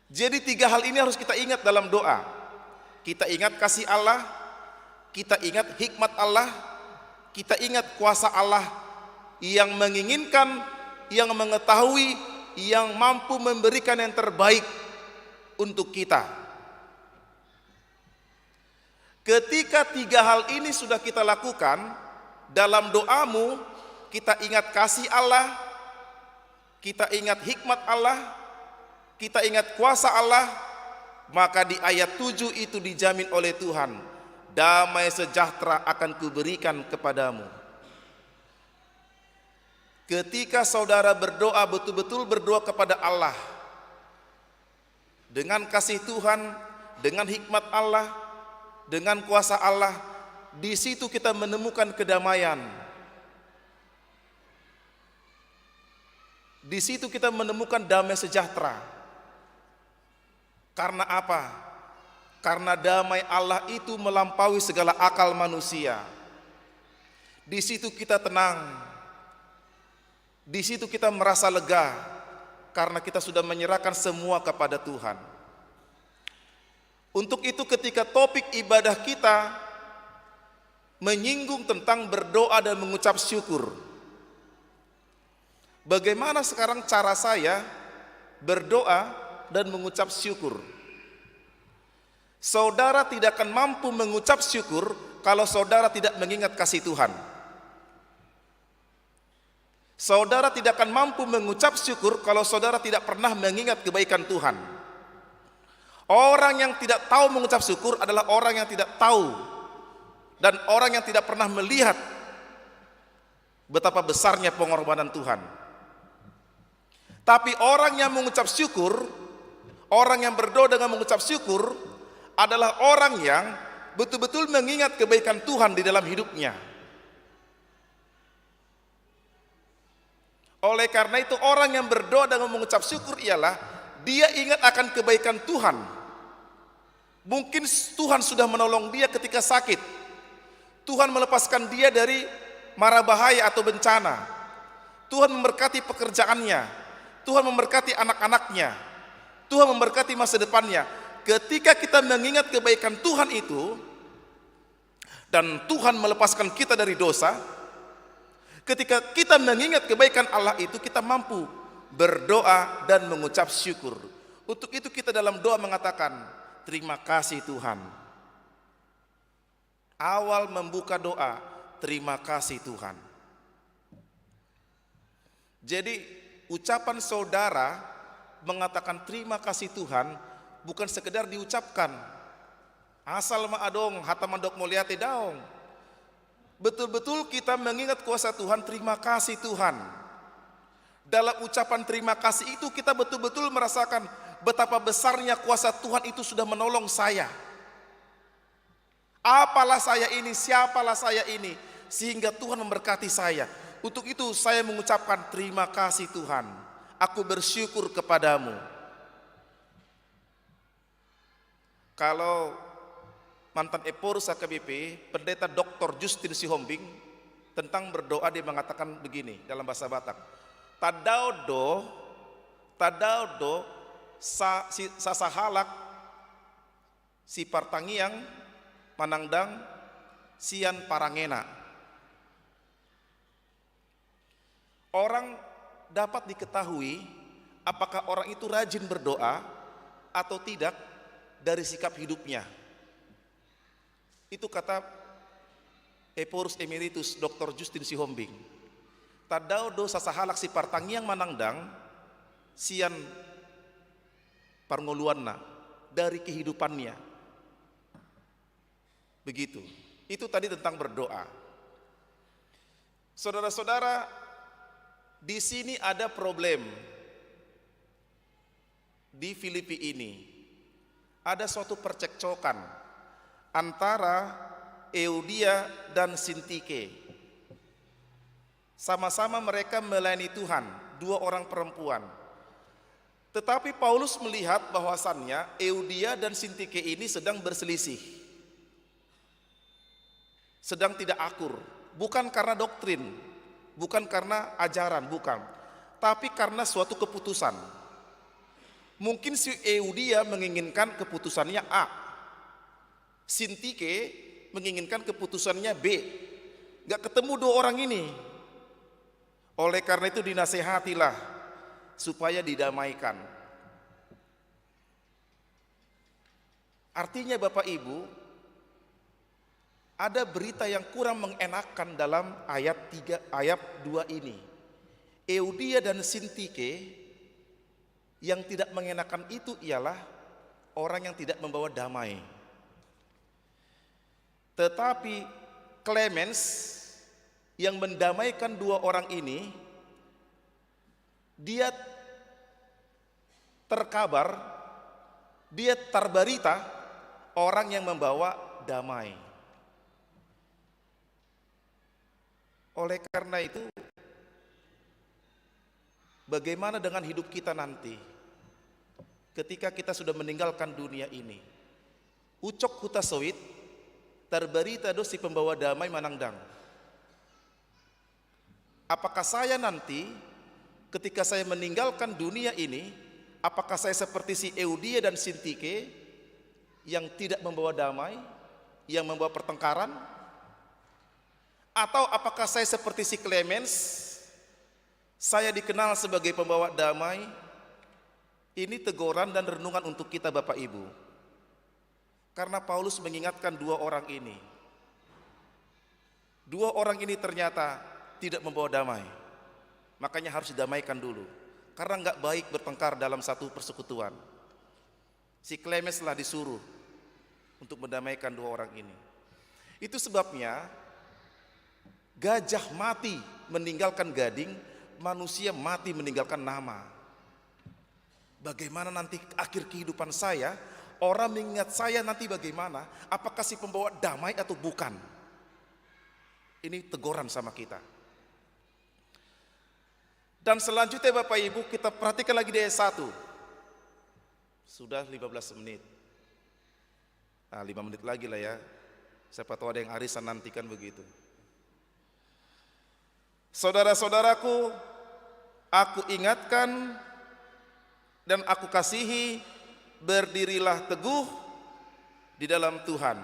Jadi 3 hal ini harus kita ingat dalam doa. Kita ingat kasih Allah, kita ingat hikmat Allah, kita ingat kuasa Allah yang menginginkan, yang mengetahui, yang mampu memberikan yang terbaik untuk kita. Ketika 3 hal ini sudah kita lakukan, dalam doamu kita ingat kasih Allah, kita ingat hikmat Allah, kita ingat kuasa Allah, maka di ayat 7 itu dijamin oleh Tuhan, damai sejahtera akan kuberikan kepadamu. Ketika saudara berdoa, betul-betul berdoa kepada Allah dengan kasih Tuhan, dengan hikmat Allah, dengan kuasa Allah, di situ kita menemukan kedamaian. Di situ kita menemukan damai sejahtera. Karena apa? Karena damai Allah itu melampaui segala akal manusia. Di situ kita tenang. Di situ kita merasa lega karena kita sudah menyerahkan semua kepada Tuhan. Untuk itu ketika topik ibadah kita menyinggung tentang berdoa dan mengucap syukur, bagaimana sekarang cara saya berdoa dan mengucap syukur? Saudara tidak akan mampu mengucap syukur kalau saudara tidak mengingat kasih Tuhan. Saudara tidak akan mampu mengucap syukur kalau saudara tidak pernah mengingat kebaikan Tuhan. Orang yang tidak tahu mengucap syukur adalah orang yang tidak tahu dan orang yang tidak pernah melihat betapa besarnya pengorbanan Tuhan. Tapi orang yang mengucap syukur, orang yang berdoa dengan mengucap syukur adalah orang yang betul-betul mengingat kebaikan Tuhan di dalam hidupnya. Oleh karena itu orang yang berdoa dengan mengucap syukur ialah dia ingat akan kebaikan Tuhan. Mungkin Tuhan sudah menolong dia ketika sakit. Tuhan melepaskan dia dari mara bahaya atau bencana. Tuhan memberkati pekerjaannya. Tuhan memberkati anak-anaknya. Tuhan memberkati masa depannya. Ketika kita mengingat kebaikan Tuhan itu, dan Tuhan melepaskan kita dari dosa, ketika kita mengingat kebaikan Allah itu, kita mampu berdoa dan mengucap syukur. Untuk itu kita dalam doa mengatakan, terima kasih Tuhan. Awal membuka doa, terima kasih Tuhan. Jadi ucapan saudara mengatakan terima kasih Tuhan bukan sekedar diucapkan. Asal maadong hatamandok mulyati daong. Betul-betul kita mengingat kuasa Tuhan, terima kasih Tuhan. Dalam ucapan terima kasih itu kita betul-betul merasakan betapa besarnya kuasa Tuhan itu sudah menolong saya. Apalah saya ini, siapalah saya ini, sehingga Tuhan memberkati saya. Untuk itu saya mengucapkan terima kasih Tuhan. Aku bersyukur kepadamu. Kalau mantan Epurus AKBP, Pendeta Dr. Justin Sihombing tentang berdoa dia mengatakan begini dalam bahasa Batak. Tadaudo sasahalak si Partangiang, Manangdang, Sian Parangena. Orang dapat diketahui apakah orang itu rajin berdoa atau tidak dari sikap hidupnya. Itu kata Eporus Emeritus Dr. Justin Sihombing. Tadao dosa sahalak si Partangiang Manangdang, Sian Parngoluanna, dari kehidupannya. Begitu. Itu tadi tentang berdoa. Saudara-saudara, di sini ada problem. Di Filipi ini ada suatu percekcokan antara Eudia dan Sintike. Sama-sama mereka melayani Tuhan, dua orang perempuan. Tetapi Paulus melihat bahwasannya Eudia dan Sintike ini sedang berselisih, sedang tidak akur. Bukan karena doktrin, bukan karena ajaran, bukan, tapi karena suatu keputusan. Mungkin si Eudia menginginkan keputusannya A, Sintike menginginkan keputusannya B. Gak ketemu dua orang ini. Oleh karena itu dinasehatilah supaya didamaikan. Artinya Bapak Ibu, ada berita yang kurang mengenakan dalam ayat 2 ini. Eudia dan Sintike, yang tidak mengenakan itu ialah orang yang tidak membawa damai. Tetapi Clemens yang mendamaikan dua orang ini, dia terkabar, dia terberita orang yang membawa damai. Oleh karena itu, bagaimana dengan hidup kita nanti ketika kita sudah meninggalkan dunia ini? Ucok hutasowit terberita dosi pembawa damai Manangdang. Apakah saya nanti ketika saya meninggalkan dunia ini, apakah saya seperti si Eudia dan Sintike yang tidak membawa damai, yang membawa pertengkaran? Atau apakah saya seperti si Clemens, saya dikenal sebagai pembawa damai? Ini teguran dan renungan untuk kita Bapak Ibu. Karena Paulus mengingatkan dua orang ini. Dua orang ini ternyata tidak membawa damai. Makanya harus didamaikan dulu. Karena enggak baik bertengkar dalam satu persekutuan. Si Clemens lah disuruh untuk mendamaikan dua orang ini. Itu sebabnya gajah mati meninggalkan gading, manusia mati meninggalkan nama. Bagaimana nanti akhir kehidupan saya, orang mengingat saya nanti bagaimana? Apakah si pembawa damai atau bukan? Ini teguran sama kita. Dan selanjutnya Bapak Ibu, kita perhatikan lagi di ayat 1. Sudah 15 menit. Nah, 5 menit lagi lah ya. Siapa tahu ada yang arisan nantikan begitu. Saudara-saudaraku, aku ingatkan dan aku kasihi, berdirilah teguh di dalam Tuhan.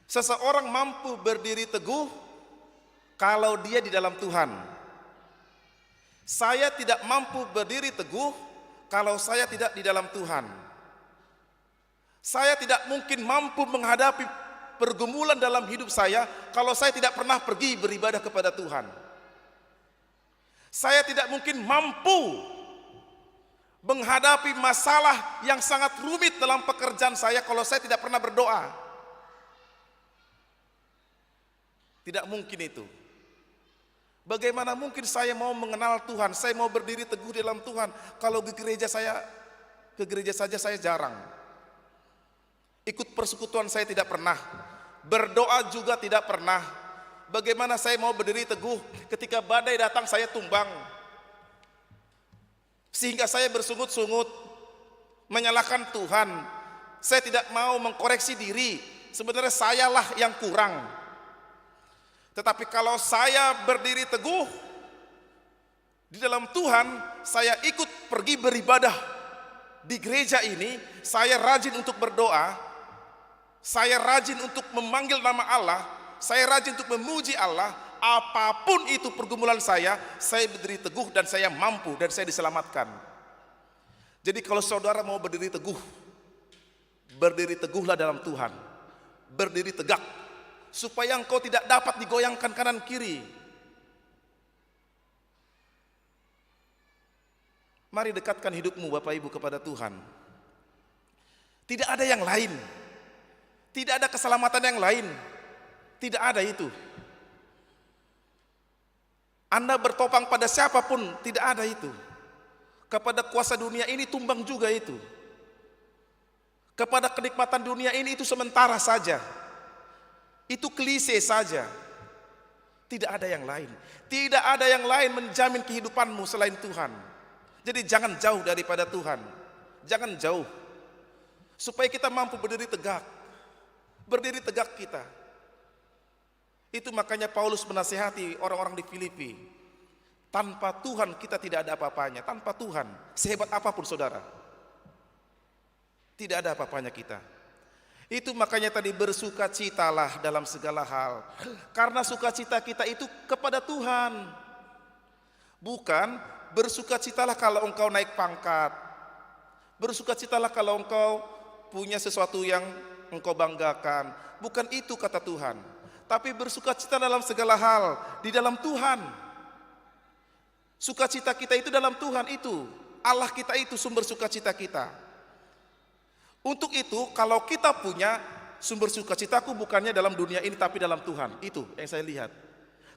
Seseorang mampu berdiri teguh kalau dia di dalam Tuhan. Saya tidak mampu berdiri teguh kalau saya tidak di dalam Tuhan. Saya tidak mungkin mampu menghadapi pergumulan dalam hidup saya kalau saya tidak pernah pergi beribadah kepada Tuhan. Saya tidak mungkin mampu menghadapi masalah yang sangat rumit dalam pekerjaan saya kalau saya tidak pernah berdoa. Tidak mungkin itu. Bagaimana mungkin saya mau mengenal Tuhan, saya mau berdiri teguh di dalam Tuhan kalau ke gereja saja saya jarang. Ikut persekutuan saya tidak pernah, berdoa juga tidak pernah. Bagaimana saya mau berdiri teguh ketika badai datang saya tumbang, sehingga saya bersungut-sungut menyalahkan Tuhan. Saya tidak mau mengkoreksi diri, sebenarnya sayalah yang kurang. Tetapi kalau saya berdiri teguh di dalam Tuhan, saya ikut pergi beribadah di gereja ini saya rajin untuk berdoa, saya rajin untuk memanggil nama Allah, saya rajin untuk memuji Allah, apapun itu pergumulan saya berdiri teguh dan saya mampu dan saya diselamatkan. Jadi kalau saudara mau berdiri teguh, berdiri teguhlah dalam Tuhan, berdiri tegak, supaya engkau tidak dapat digoyangkan kanan kiri. Mari dekatkan hidupmu Bapak Ibu kepada Tuhan. Tidak ada yang lain, tidak ada keselamatan yang lain, tidak ada itu. Anda bertopang pada siapapun, tidak ada itu. Kepada kuasa dunia ini tumbang juga itu. Kepada kenikmatan dunia ini itu sementara saja. Itu klise saja. Tidak ada yang lain. Tidak ada yang lain menjamin kehidupanmu selain Tuhan. Jadi jangan jauh daripada Tuhan. Jangan jauh. Supaya kita mampu berdiri tegak. Berdiri tegak kita. Itu makanya Paulus menasihati orang-orang di Filipi. Tanpa Tuhan kita tidak ada apa-apanya. Tanpa Tuhan, sehebat apapun saudara, tidak ada apa-apanya kita. Itu makanya tadi bersukacitalah dalam segala hal. Karena sukacita kita itu kepada Tuhan. Bukan bersukacitalah kalau engkau naik pangkat. Bersukacitalah kalau engkau punya sesuatu yang engkau banggakan. Bukan itu kata Tuhan. Tapi bersukacita dalam segala hal di dalam Tuhan. Sukacita kita itu dalam Tuhan itu. Allah kita itu sumber sukacita kita. Untuk itu kalau kita punya sumber sukacitaku bukannya dalam dunia ini tapi dalam Tuhan. Itu yang saya lihat.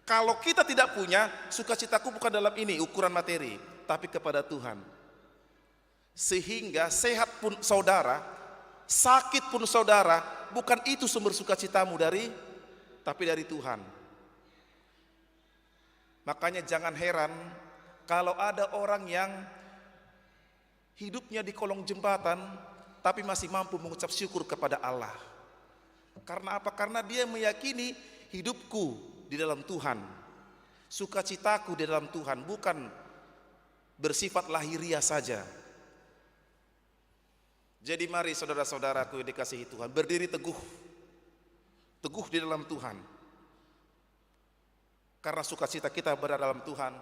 Kalau kita tidak punya sukacitaku bukan dalam ini ukuran materi, tapi kepada Tuhan. Sehingga sehat pun saudara, sakit pun saudara, bukan itu sumber sukacitamu tapi dari Tuhan. Makanya jangan heran kalau ada orang yang hidupnya di kolong jembatan tapi masih mampu mengucap syukur kepada Allah. Karena apa? Karena dia meyakini hidupku di dalam Tuhan, sukacitaku di dalam Tuhan, bukan bersifat lahiriah saja. Jadi mari saudara-saudaraku yang dikasihi Tuhan, berdiri teguh, teguh di dalam Tuhan. Karena sukacita kita berada dalam Tuhan.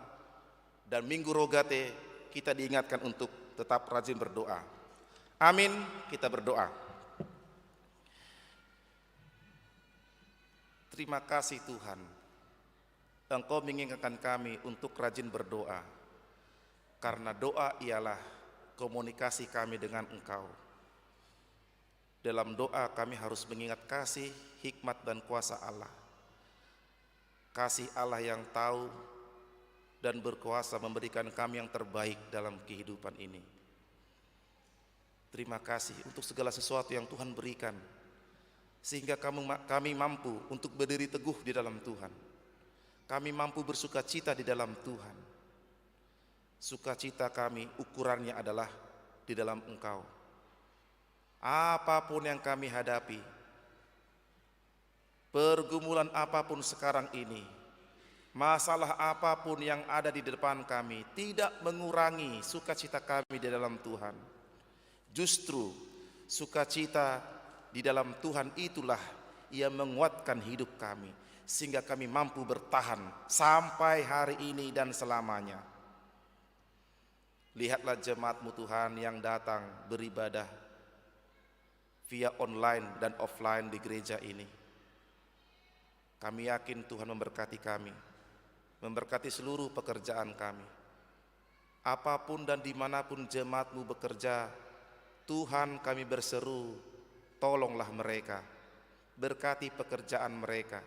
Dan Minggu Rogate kita diingatkan untuk tetap rajin berdoa. Amin, kita berdoa. Terima kasih Tuhan, Engkau mengingatkan kami untuk rajin berdoa. Karena doa ialah komunikasi kami dengan Engkau. Dalam doa kami harus mengingat kasih, hikmat dan kuasa Allah. Kasih Allah yang tahu dan berkuasa memberikan kami yang terbaik dalam kehidupan ini. Terima kasih untuk segala sesuatu yang Tuhan berikan, sehingga kami mampu untuk berdiri teguh di dalam Tuhan. Kami mampu bersukacita di dalam Tuhan. Sukacita kami ukurannya adalah di dalam Engkau. Apapun yang kami hadapi, pergumulan apapun sekarang ini, masalah apapun yang ada di depan kami, tidak mengurangi sukacita kami di dalam Tuhan. Justru sukacita di dalam Tuhan itulah yang menguatkan hidup kami, sehingga kami mampu bertahan sampai hari ini dan selamanya. Lihatlah jemaat-Mu Tuhan yang datang beribadah via online dan offline di gereja ini. Kami yakin Tuhan memberkati kami, memberkati seluruh pekerjaan kami. Apapun dan dimanapun jemaat-Mu bekerja, Tuhan kami berseru, tolonglah mereka, berkati pekerjaan mereka,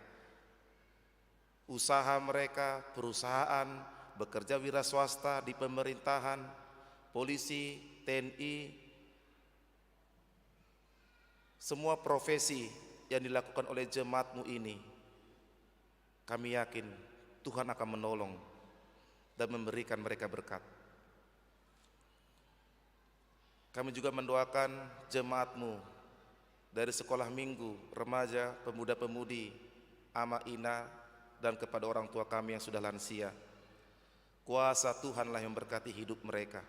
usaha mereka, perusahaan, bekerja wira swasta di pemerintahan, polisi, TNI, semua profesi yang dilakukan oleh jemaat-Mu ini, kami yakin Tuhan akan menolong dan memberikan mereka berkat. Kami juga mendoakan jemaat-Mu dari sekolah minggu, remaja, pemuda-pemudi, Ama Ina, dan kepada orang tua kami yang sudah lansia. Kuasa Tuhanlah yang berkati hidup mereka.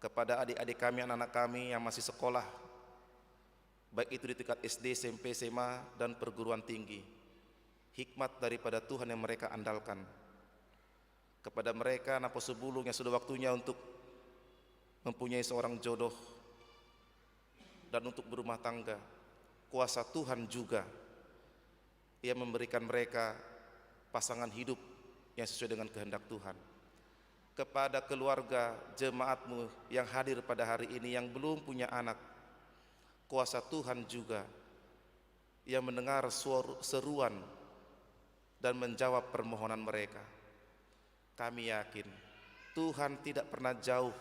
kepada adik-adik kami, anak-anak kami yang masih sekolah, baik itu di tingkat SD, SMP, SMA, dan perguruan tinggi. Hikmat daripada Tuhan yang mereka andalkan. Kepada mereka napa sebelum yang sudah waktunya untuk mempunyai seorang jodoh dan untuk berumah tangga, kuasa Tuhan juga yang memberikan mereka pasangan hidup yang sesuai dengan kehendak Tuhan. Kepada keluarga jemaatmu yang hadir pada hari ini yang belum punya anak, kuasa Tuhan juga yang mendengar seruan dan menjawab permohonan mereka. Kami yakin Tuhan tidak pernah jauh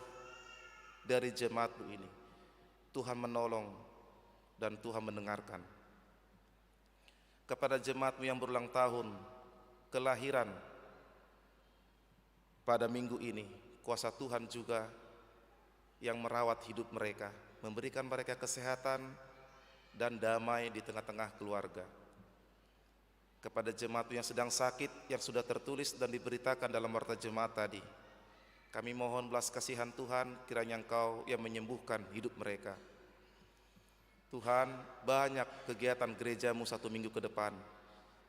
dari jemaatmu ini. Tuhan menolong dan Tuhan mendengarkan. Kepada jemaatmu yang berulang tahun kelahiran pada minggu ini, kuasa Tuhan juga yang merawat hidup mereka, memberikan mereka kesehatan dan damai di tengah-tengah keluarga. Kepada jemaat yang sedang sakit, yang sudah tertulis dan diberitakan dalam warta jemaat tadi, kami mohon belas kasihan Tuhan, kiranya Engkau yang menyembuhkan hidup mereka. Tuhan, banyak kegiatan gerejamu 1 minggu ke depan,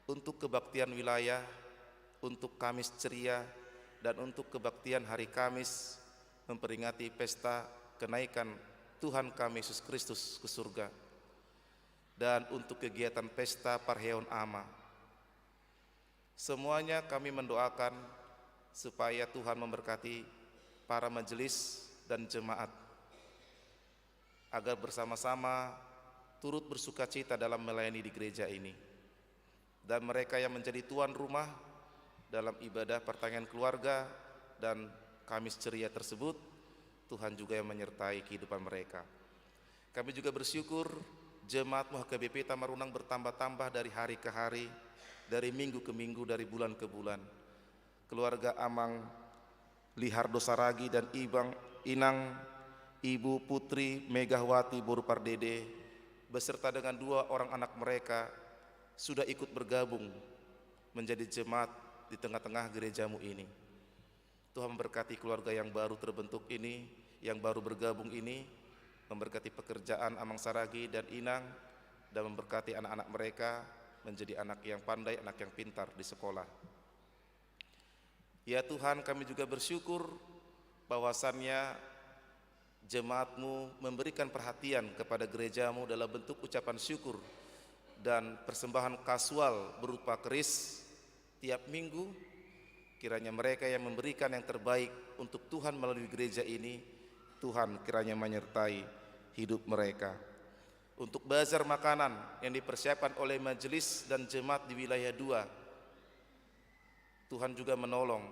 untuk kebaktian wilayah, untuk Kamis Ceria, dan untuk kebaktian hari Kamis, memperingati pesta kenaikan Tuhan kami Yesus Kristus ke surga, dan untuk kegiatan pesta Parheon Ama. Semuanya kami mendoakan supaya Tuhan memberkati para majelis dan jemaat, agar bersama-sama turut bersukacita dalam melayani di gereja ini. Dan mereka yang menjadi tuan rumah dalam ibadah pertanian keluarga dan Kamis Ceria tersebut, Tuhan juga yang menyertai kehidupan mereka. Kami juga bersyukur jemaat HKBP Tamarunang bertambah-tambah dari hari ke hari, dari minggu ke minggu, dari bulan ke bulan. Keluarga Amang Lihardo Saragi dan Inang Ibu Putri Megawati Borupardede beserta dengan 2 orang anak mereka sudah ikut bergabung menjadi jemaat di tengah-tengah gerejamu ini. Tuhan memberkati keluarga yang baru terbentuk ini, yang baru bergabung ini, memberkati pekerjaan Amang Saragi dan Inang, dan memberkati anak-anak mereka menjadi anak yang pandai, anak yang pintar di sekolah. Ya Tuhan, kami juga bersyukur bahwasannya jemaatmu memberikan perhatian kepada gerejamu dalam bentuk ucapan syukur dan persembahan kasual berupa keris tiap minggu. Kiranya mereka yang memberikan yang terbaik untuk Tuhan melalui gereja ini, Tuhan kiranya menyertai hidup mereka. Untuk bazar makanan yang dipersiapkan oleh majelis dan jemaat di wilayah 2, Tuhan juga menolong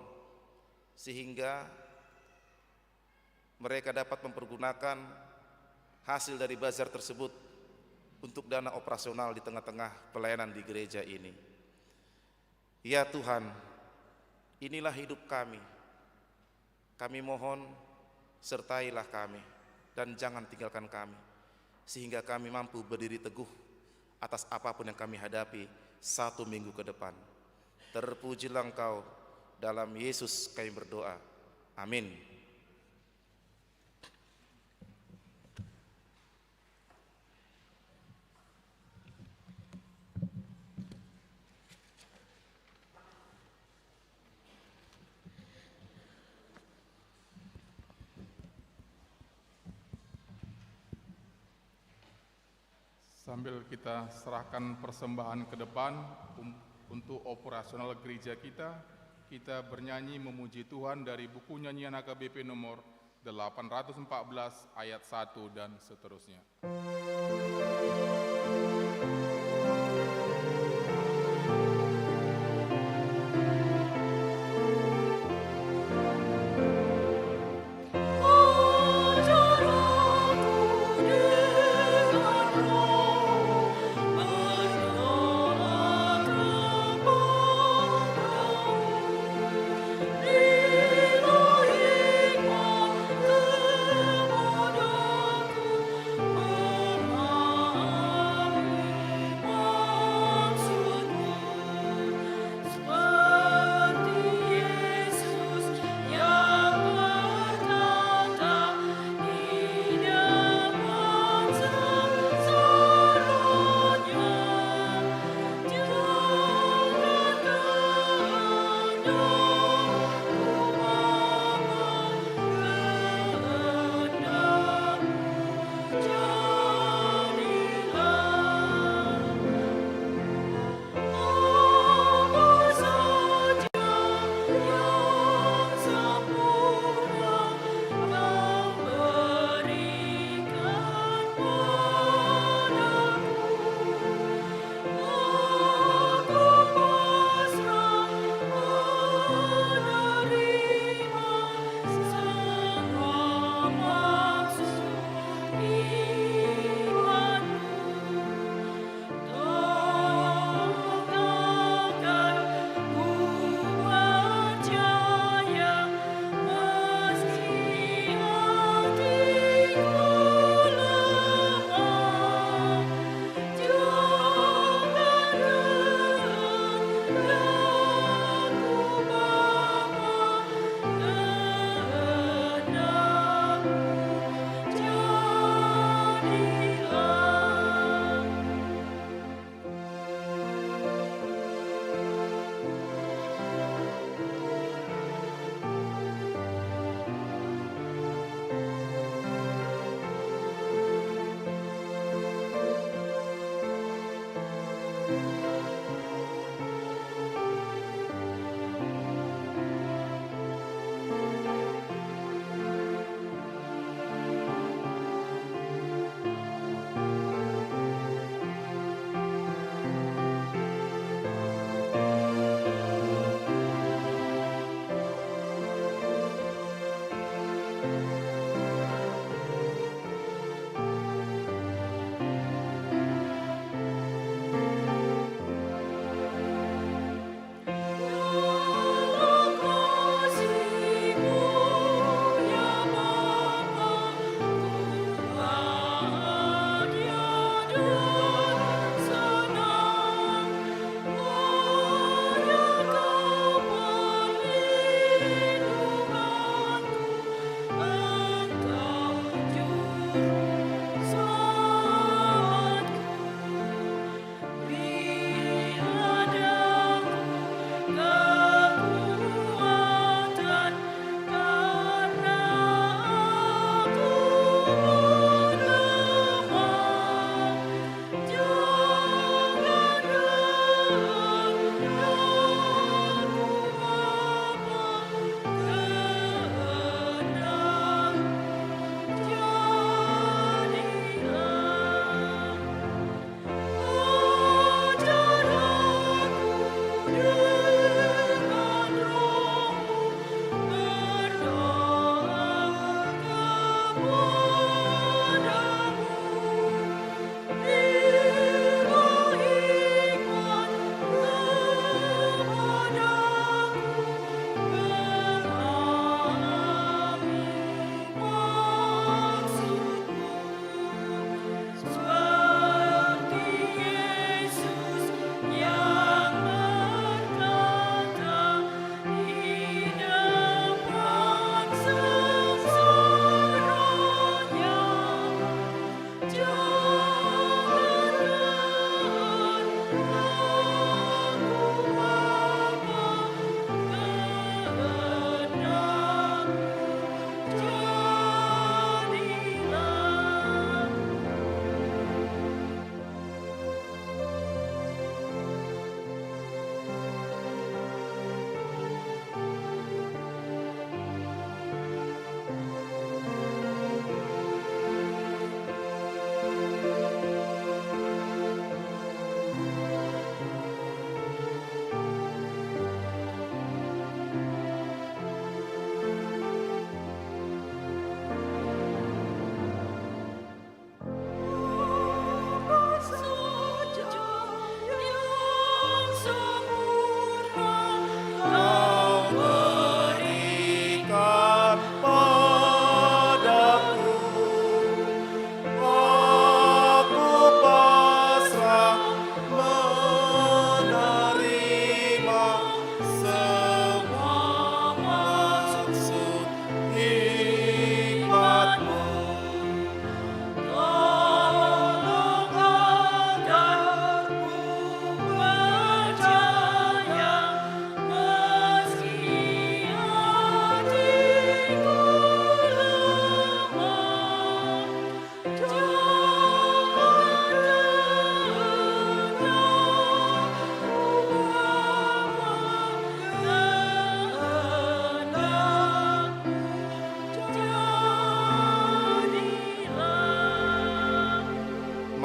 sehingga mereka dapat mempergunakan hasil dari bazar tersebut untuk dana operasional di tengah-tengah pelayanan di gereja ini. Ya Tuhan, inilah hidup kami. Kami mohon sertailah kami dan jangan tinggalkan kami, sehingga kami mampu berdiri teguh atas apapun yang kami hadapi 1 minggu ke depan. Terpujilah Engkau, dalam Yesus kami berdoa. Amin. Sambil kita serahkan persembahan ke depan untuk operasional gereja kita bernyanyi memuji Tuhan dari buku nyanyian HKBP nomor 814 ayat 1 dan seterusnya. Oh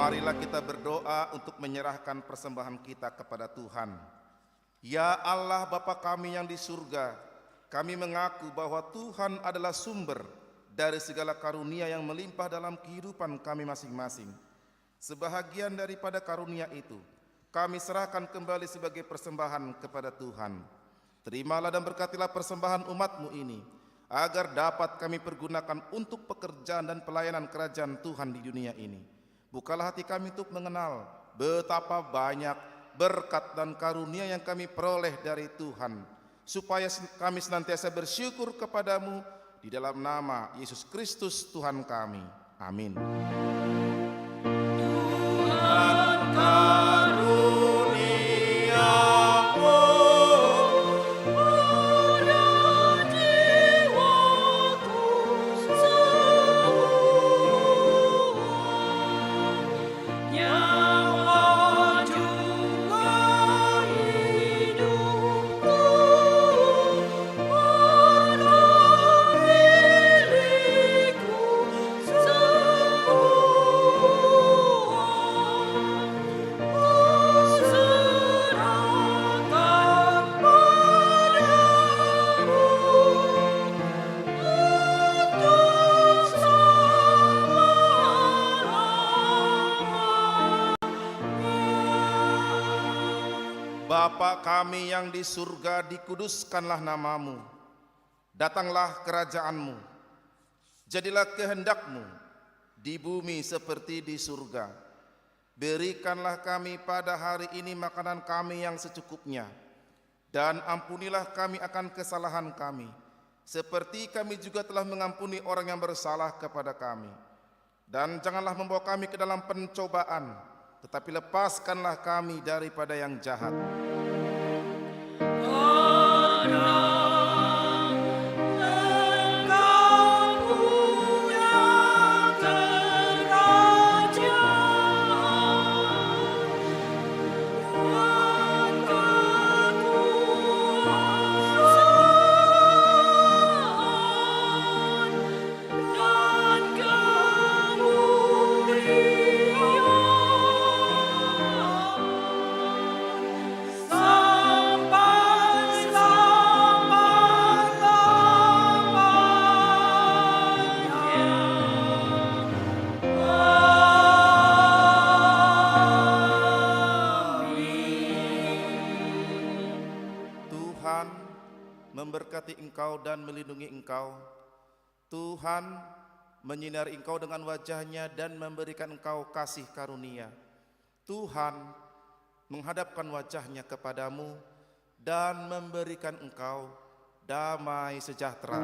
Marilah kita berdoa untuk menyerahkan persembahan kita kepada Tuhan. Ya Allah Bapa kami yang di surga, kami mengaku bahwa Tuhan adalah sumber dari segala karunia yang melimpah dalam kehidupan kami masing-masing. Sebahagian daripada karunia itu, kami serahkan kembali sebagai persembahan kepada Tuhan. Terimalah dan berkatilah persembahan umat-Mu ini, agar dapat kami pergunakan untuk pekerjaan dan pelayanan kerajaan Tuhan di dunia ini. Bukalah hati kami untuk mengenal betapa banyak berkat dan karunia yang kami peroleh dari Tuhan, supaya kami senantiasa bersyukur kepadamu di dalam nama Yesus Kristus Tuhan kami. Amin. Tuhan karuniamu pada jiwaku semua, nyawa juga hidupku pada milikku semua. Bapa kami yang di surga, dikuduskanlah namamu. Datanglah kerajaanmu. Jadilah kehendakmu di bumi seperti di surga. Berikanlah kami pada hari ini makanan kami yang secukupnya. Dan ampunilah kami akan kesalahan kami, seperti kami juga telah mengampuni orang yang bersalah kepada kami. Dan janganlah membawa kami ke dalam pencobaan, tetapi lepaskanlah kami daripada yang jahat. Tuhan memberkati engkau dan melindungi engkau. Tuhan menyinari engkau dengan wajah-Nya dan memberikan engkau kasih karunia. Tuhan menghadapkan wajah-Nya kepadamu dan memberikan engkau damai sejahtera.